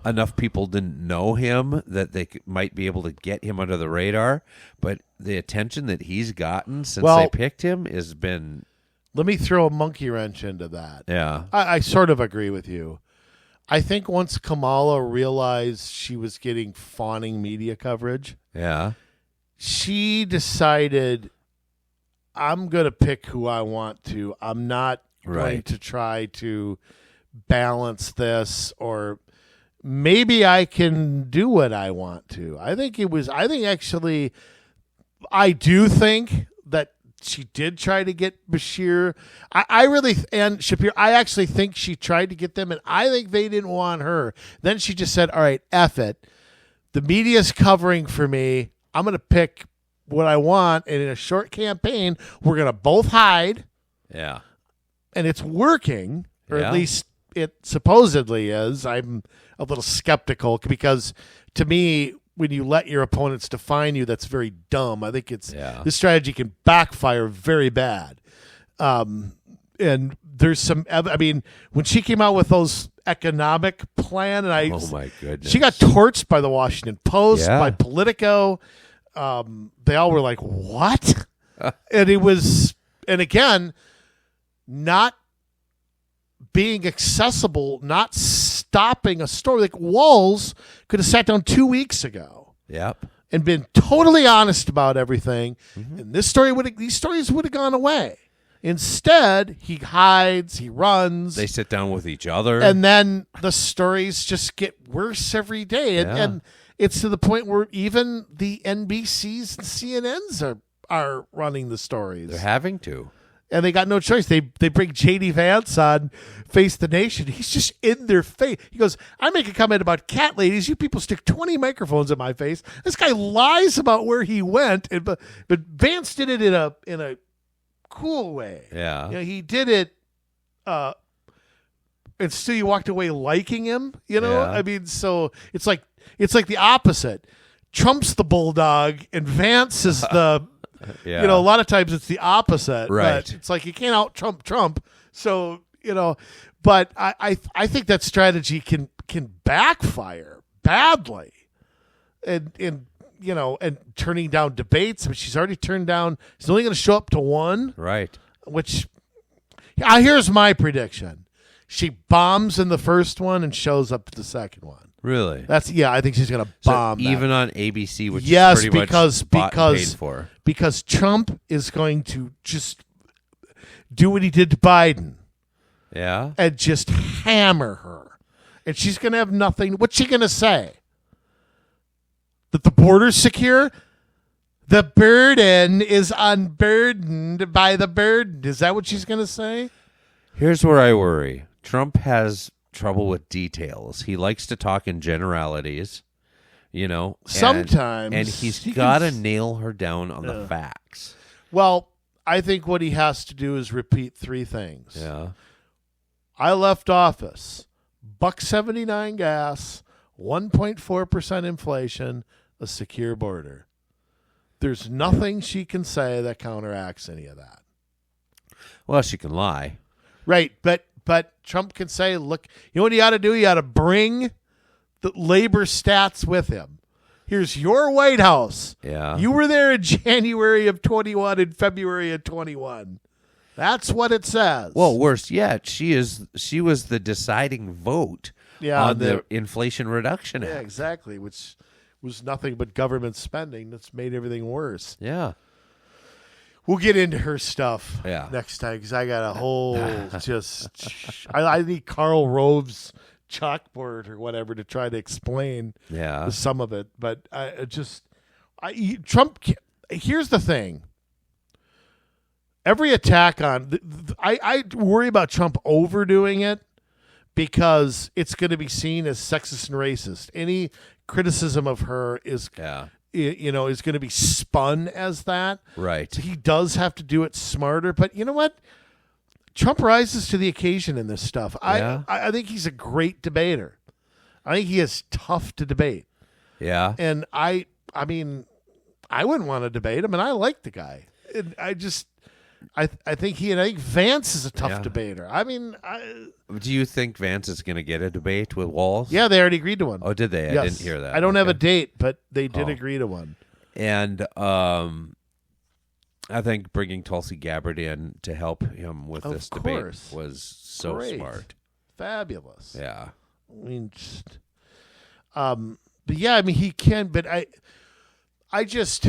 enough people didn't know him that they might be able to get him under the radar. But the attention that he's gotten since they picked him has been... Let me throw a monkey wrench into that. Yeah. I sort of agree with you. I think once Kamala realized she was getting fawning media coverage, she decided, I'm going to pick who I want to. I'm not going to try to balance this, or maybe I can do what I want to. I do think that she did try to get Bashir. And Shapiro, I actually think she tried to get them, and I think they didn't want her. Then she just said, all right, F it. The media's covering for me. I'm going to pick what I want, and in a short campaign, we're going to both hide. Yeah. And it's working, or at least it supposedly is. I'm a little skeptical because, to me, when you let your opponents define you, that's very dumb. I think this strategy can backfire very bad. And there's some, I mean, when she came out with those economic plan, and oh my goodness, she got torched by the Washington Post, by Politico. They all were like, what? And it was, and again, not being accessible, not stopping a story. Like Walz could have sat down 2 weeks ago. Yep. And been totally honest about everything. Mm-hmm. And these stories would have gone away. Instead, he hides, he runs. They sit down with each other. And then the stories just get worse every day. And it's to the point where even the NBCs and CNNs are running the stories. They're having to. And they got no choice. They bring J.D. Vance on Face the Nation. He's just in their face. He goes, I make a comment about cat ladies. You people stick 20 microphones in my face. This guy lies about where he went. But Vance did it in a cool way. Yeah. You know, he did it and still you walked away liking him, you know? Yeah. I mean, so it's like the opposite. Trump's the bulldog and Vance is the Yeah. You know, a lot of times it's the opposite. Right. But it's like you can't out Trump. So, you know, but I think that strategy can backfire badly. And you know, and turning down debates. I mean, she's already turned down. She's only going to show up to one. Right. Which, here's my prediction. She bombs in the first one and shows up at the second one. Really? I think she's going to bomb. So even on ABC, which yes, is pretty much paid for. Because Trump is going to just do what he did to Biden. Yeah. And just hammer her. And she's going to have nothing. What's she going to say? That the border's secure? The burden is unburdened by the burden. Is that what she's going to say? Here's where I worry. Trump has trouble with details. He likes to talk in generalities, you know. Sometimes. And he's got to nail her down on the facts. Well, I think what he has to do is repeat three things. Yeah. I left office. $1.79 gas, 1.4% inflation, a secure border. There's nothing she can say that counteracts any of that. Well, she can lie. Right, but Trump can say, look, you know what he ought to do? He ought to bring the labor stats with him. Here's your White House. Yeah. You were there in January of 21 and February of 21. That's what it says. Well, worse yet, she was the deciding vote on the Inflation Reduction Act. Yeah, exactly, which was nothing but government spending that's made everything worse. Yeah. We'll get into her stuff next time because I got a whole I need Karl Rove's chalkboard or whatever to try to explain some of it. But Trump. Here's the thing. Every attack on I worry about Trump overdoing it because it's going to be seen as sexist and racist. Any criticism of her is is going to be spun as that. Right. So he does have to do it smarter. But you know what? Trump rises to the occasion in this stuff. I think he's a great debater. I think he is tough to debate. Yeah. And I mean, I wouldn't want to debate him, and I like the guy. I think Vance is a tough debater. I mean, do you think Vance is going to get a debate with Walz? Yeah, they already agreed to one. Oh, did they? Yes. I didn't hear that. I don't have a date, but they did agree to one. And I think bringing Tulsi Gabbard in to help him with this debate was so smart. Fabulous. Yeah. I mean, but yeah, I mean, he can, but I just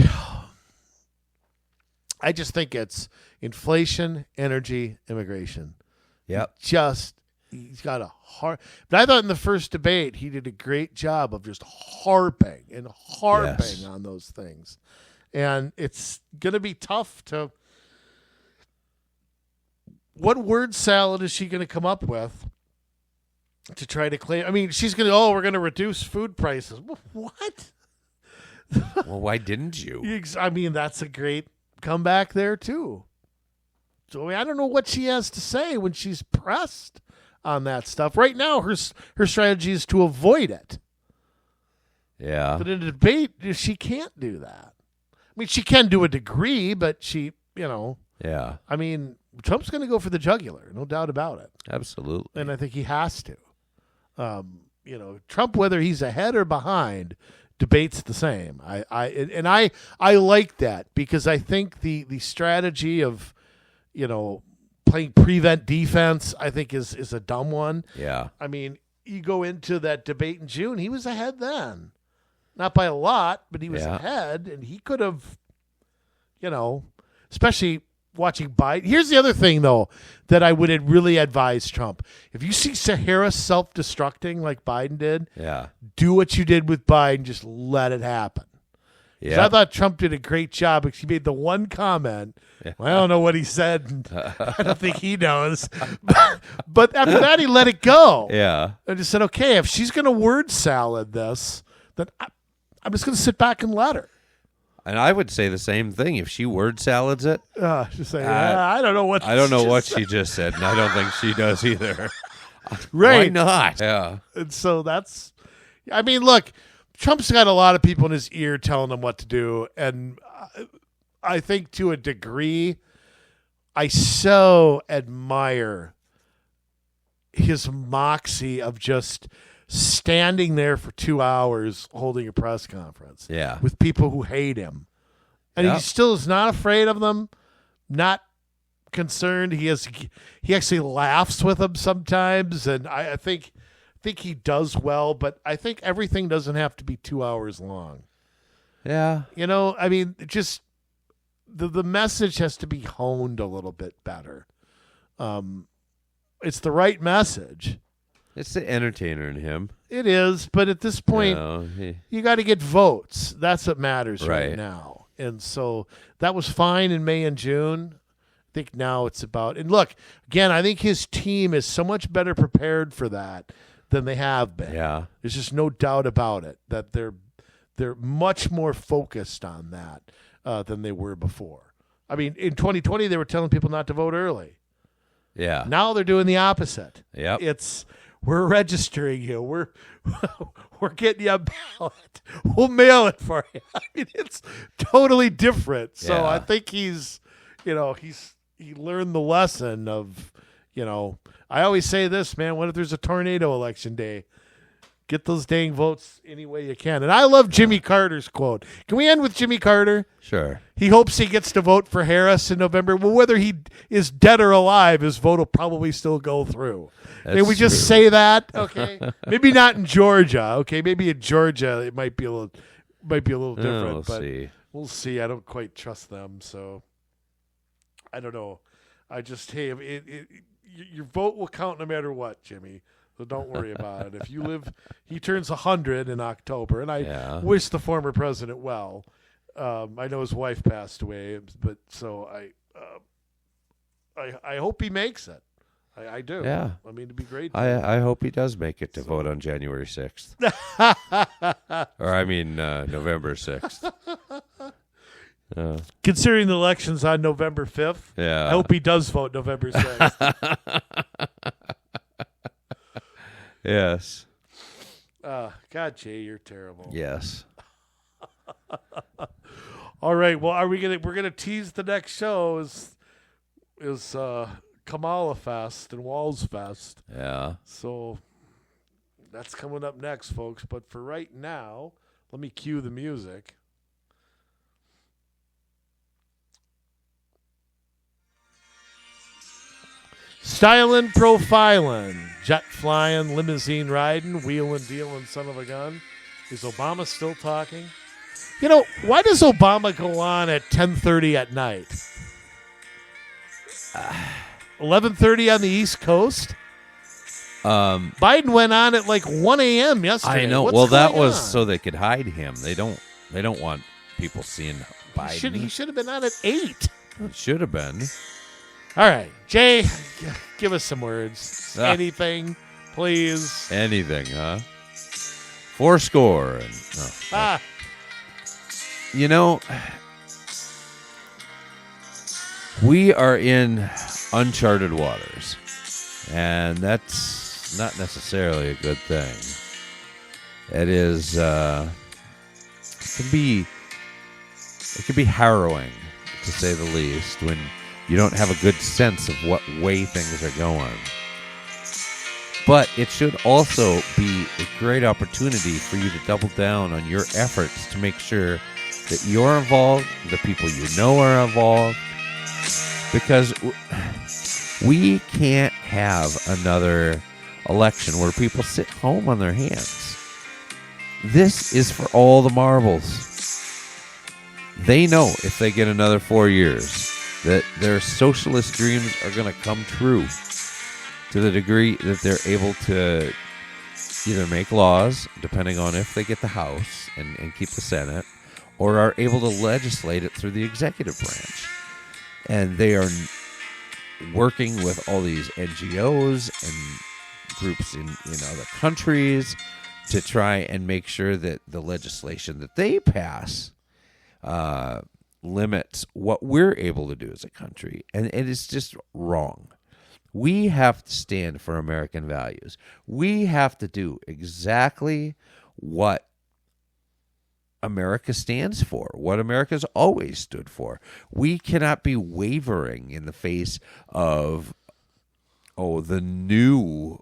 think it's inflation, energy, immigration. Yep. He's got a hard. But I thought in the first debate he did a great job of just harping on those things, and it's gonna be tough to. What word salad is she going to come up with to try to claim? I mean, she's going to. We're going to reduce food prices. What? Well, why didn't you? I mean, that's a great comeback there too. So I don't know what she has to say when she's pressed on that stuff. Right now, her strategy is to avoid it. Yeah. But in a debate, she can't do that. I mean, she can to a degree, but she, Yeah. I mean, Trump's going to go for the jugular, no doubt about it. Absolutely. And I think he has to. Trump, whether he's ahead or behind, debates the same. I like that because I think the strategy of, playing prevent defense, I think is a dumb one. Yeah. I mean, you go into that debate in June, he was ahead then. Not by a lot, but he was ahead, and he could have, especially watching Biden. Here's the other thing, though, that I would really advise Trump. If you see Sahara self-destructing like Biden did, do what you did with Biden. Just let it happen. Yeah. I thought Trump did a great job because he made the one comment. Well, I don't know what he said. I don't think he knows. But after that, he let it go. Yeah. And just said, okay, if she's going to word salad this, then I'm just going to sit back and let her. And I would say the same thing if she word salads it. Just say, I don't know what. I don't know what she just said, and I don't think she does either. Right? Why not? Yeah. And so that's. I mean, look, Trump's got a lot of people in his ear telling him what to do, and I think to a degree, I so admire his moxie of just standing there for 2 hours holding a press conference with people who hate him. And he still is not afraid of them, not concerned. He actually laughs with them sometimes, and I think he does well, but I think everything doesn't have to be 2 hours long. Yeah. I mean, just the message has to be honed a little bit better. It's the right message. It's the entertainer in him. It is, but at this point, you got to get votes. That's what matters right now. And so that was fine in May and June. I think now it's about, and look, again, I think his team is so much better prepared for that than they have been. Yeah. There's just no doubt about it that they're much more focused on that than they were before. I mean, in 2020, they were telling people not to vote early. Yeah. Now they're doing the opposite. Yep. We're registering you. We're getting you a ballot. We'll mail it for you. I mean, it's totally different. So I think he learned the lesson of, I always say this, man, what if there's a tornado election day? Get those dang votes any way you can. And I love Jimmy Carter's quote. Can we end with Jimmy Carter? Sure. He hopes he gets to vote for Harris in November. Well, whether he is dead or alive, his vote will probably still go through. May we just say that? Okay. Maybe not in Georgia. Okay. Maybe in Georgia it might be a little different. We'll see. We'll see. I don't quite trust them, so I don't know. I just your vote will count no matter what, Jimmy. So don't worry about it. If you live, he turns 100 in October, and I wish the former president well. I know his wife passed away, but so I hope he makes it. I do. Yeah. I mean, it'd be great. I hope he does make it to vote on January 6th. Or I mean, November 6th. Considering the election's on November 5th, I hope he does vote November 6th. Yes. God, Jay, you're terrible. Yes. All right. Well, we're gonna tease the next show is Kamala Fest and Walls Fest. Yeah. So that's coming up next, folks. But for right now, let me cue the music. Stylin', profilin', jet flying, limousine riding, wheelin' dealin', son of a gun. Is Obama still talking? You know, why does Obama go on at 10:30 at night? 11:30 on the East Coast? Biden went on at like 1 a.m. yesterday. I know. What's that going was on? so they could hide him. They don't want people seeing Biden. He should have been on at 8. Should have been. All right, Jay, give us some words. Ah. Anything, please. Anything, huh? 4 score. And, You know, we are in uncharted waters, and that's not necessarily a good thing. It is, it can be harrowing, to say the least, when you don't have a good sense of what way things are going. But it should also be a great opportunity for you to double down on your efforts to make sure that you're involved, the people you know are involved, because we can't have another election where people sit home on their hands. This is for all the marbles. They know if they get another 4 years that their socialist dreams are going to come true to the degree that they're able to either make laws, depending on if they get the House and keep the Senate, or are able to legislate it through the executive branch. And they are working with all these NGOs and groups in other countries to try and make sure that the legislation that they pass limits what we're able to do as a country. And it is just wrong. We have to stand for American values. We have to do exactly what America stands for, what America's always stood for. We cannot be wavering in the face of, the new,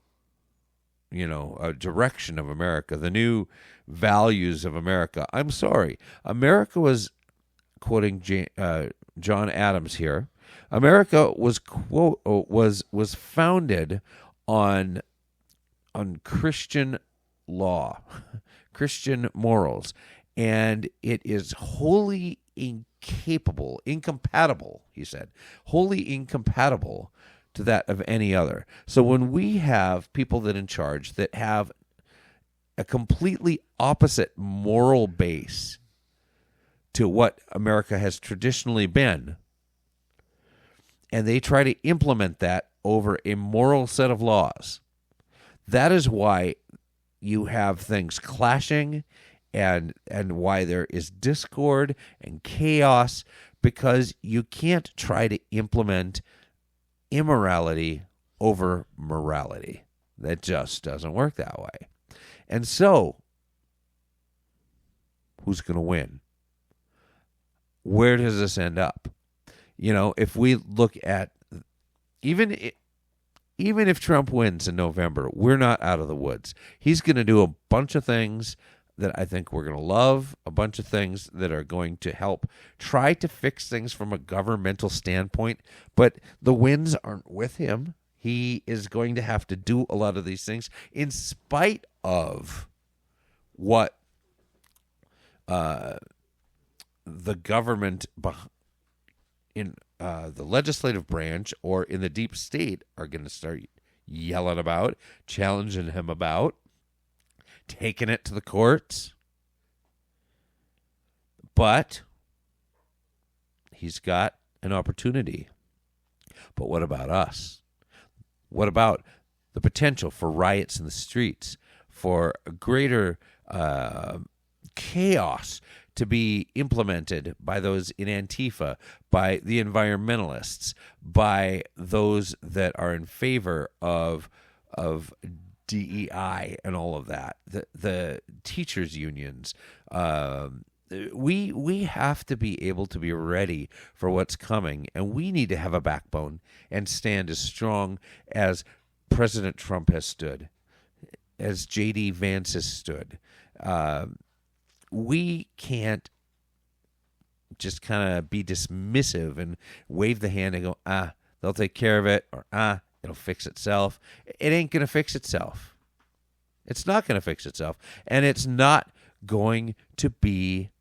direction of America, the new values of America. I'm sorry. America was, quoting John Adams here, America was was founded on Christian law, Christian morals, and it is wholly incompatible, he said, wholly incompatible to that of any other. So when we have people that in charge that have a completely opposite moral base to what America has traditionally been, and they try to implement that over a moral set of laws, that is why you have things clashing and why there is discord and chaos, because you can't try to implement immorality over morality. That just doesn't work that way. And so, who's going to win? Where does this end up? If we look at, even if Trump wins in November, we're not out of the woods. He's going to do a bunch of things that I think we're going to love, a bunch of things that are going to help try to fix things from a governmental standpoint, but the winds aren't with him. He is going to have to do a lot of these things in spite of what the government in the legislative branch or in the deep state are going to start yelling about, challenging him about, taking it to the courts. But he's got an opportunity. But what about us? What about the potential for riots in the streets, for a greater chaos to be implemented by those in Antifa, by the environmentalists, by those that are in favor of DEI and all of that, the teachers' unions, we have to be able to be ready for what's coming, and we need to have a backbone and stand as strong as President Trump has stood, as J.D. Vance has stood. We can't just kind of be dismissive and wave the hand and go, they'll take care of it, or it'll fix itself. It ain't going to fix itself. It's not going to fix itself. And it's not going to be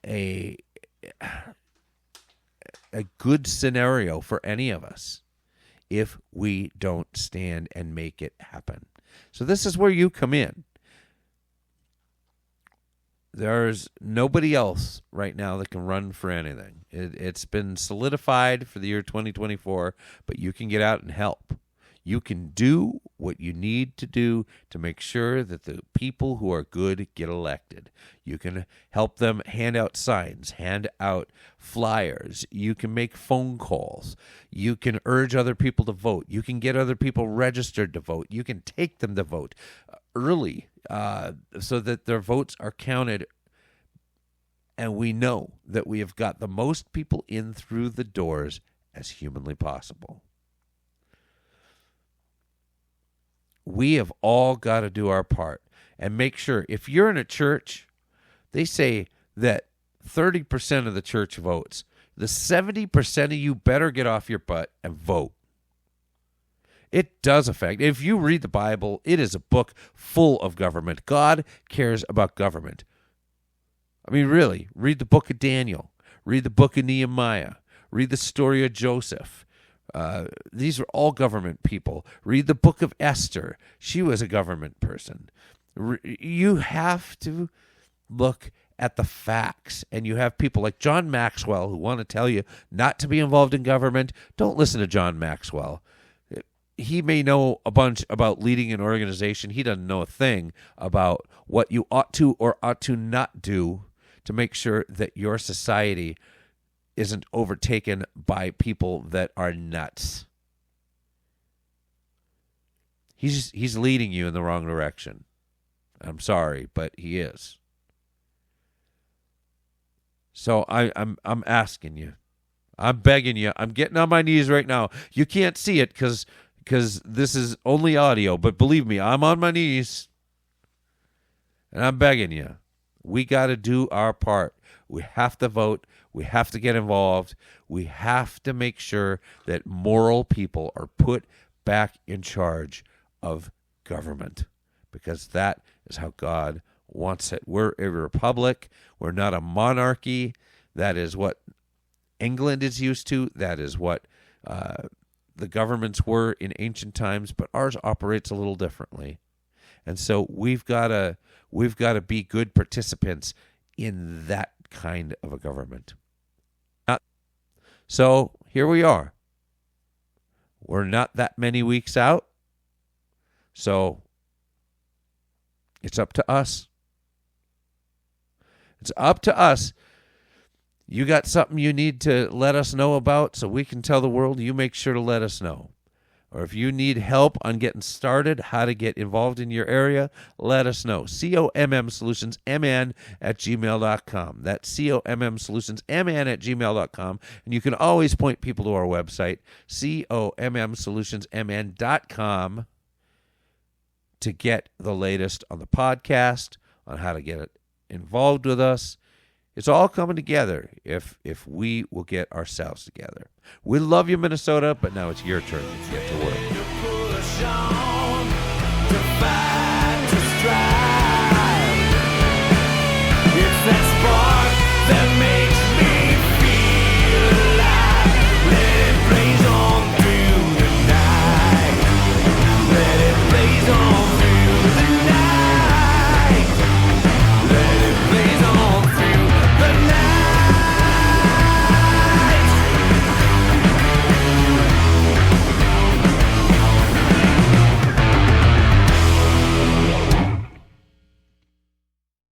a good scenario for any of us if we don't stand and make it happen. So this is where you come in. There's nobody else right now that can run for anything. It's been solidified for the year 2024, but you can get out and help. You can do what you need to do to make sure that the people who are good get elected. You can help them hand out signs, hand out flyers. You can make phone calls. You can urge other people to vote. You can get other people registered to vote. You can take them to vote early so that their votes are counted. And we know that we have got the most people in through the doors as humanly possible. We have all got to do our part and make sure. If you're in a church, they say that 30% of the church votes. The 70% of you better get off your butt and vote. It does affect. If you read the Bible, it is a book full of government. God cares about government. I mean, really, read the book of Daniel. Read the book of Nehemiah. Read the story of Joseph. These are all government people. Read the book of Esther. She was a government person. You have to look at the facts, and you have people like John Maxwell who want to tell you not to be involved in government. Don't listen to John Maxwell. He may know a bunch about leading an organization. He doesn't know a thing about what you ought to or ought to not do to make sure that your society isn't overtaken by people that are nuts. He's leading you in the wrong direction. I'm sorry, but he is. So I'm asking you. I'm begging you. I'm getting on my knees right now. You can't see it because this is only audio, but believe me, I'm on my knees. And I'm begging you. We got to do our part. We have to vote. We have to get involved. We have to make sure that moral people are put back in charge of government, because that is how God wants it. We're a republic. We're not a monarchy. That is what England is used to. That is what the governments were in ancient times, but ours operates a little differently. And so we've got to be good participants in that kind of a government. So here we are. We're not that many weeks out. So it's up to us. It's up to us. You got something you need to let us know about so we can tell the world, you make sure to let us know. Or if you need help on getting started, how to get involved in your area, let us know. COMMsolutionsMN@gmail.com. That's COMMsolutionsMN@gmail.com. And you can always point people to our website, COMMsolutionsMN.com, to get the latest on the podcast, on how to get involved with us. It's all coming together if we will get ourselves together. We love you, Minnesota, but now it's your turn to get to work.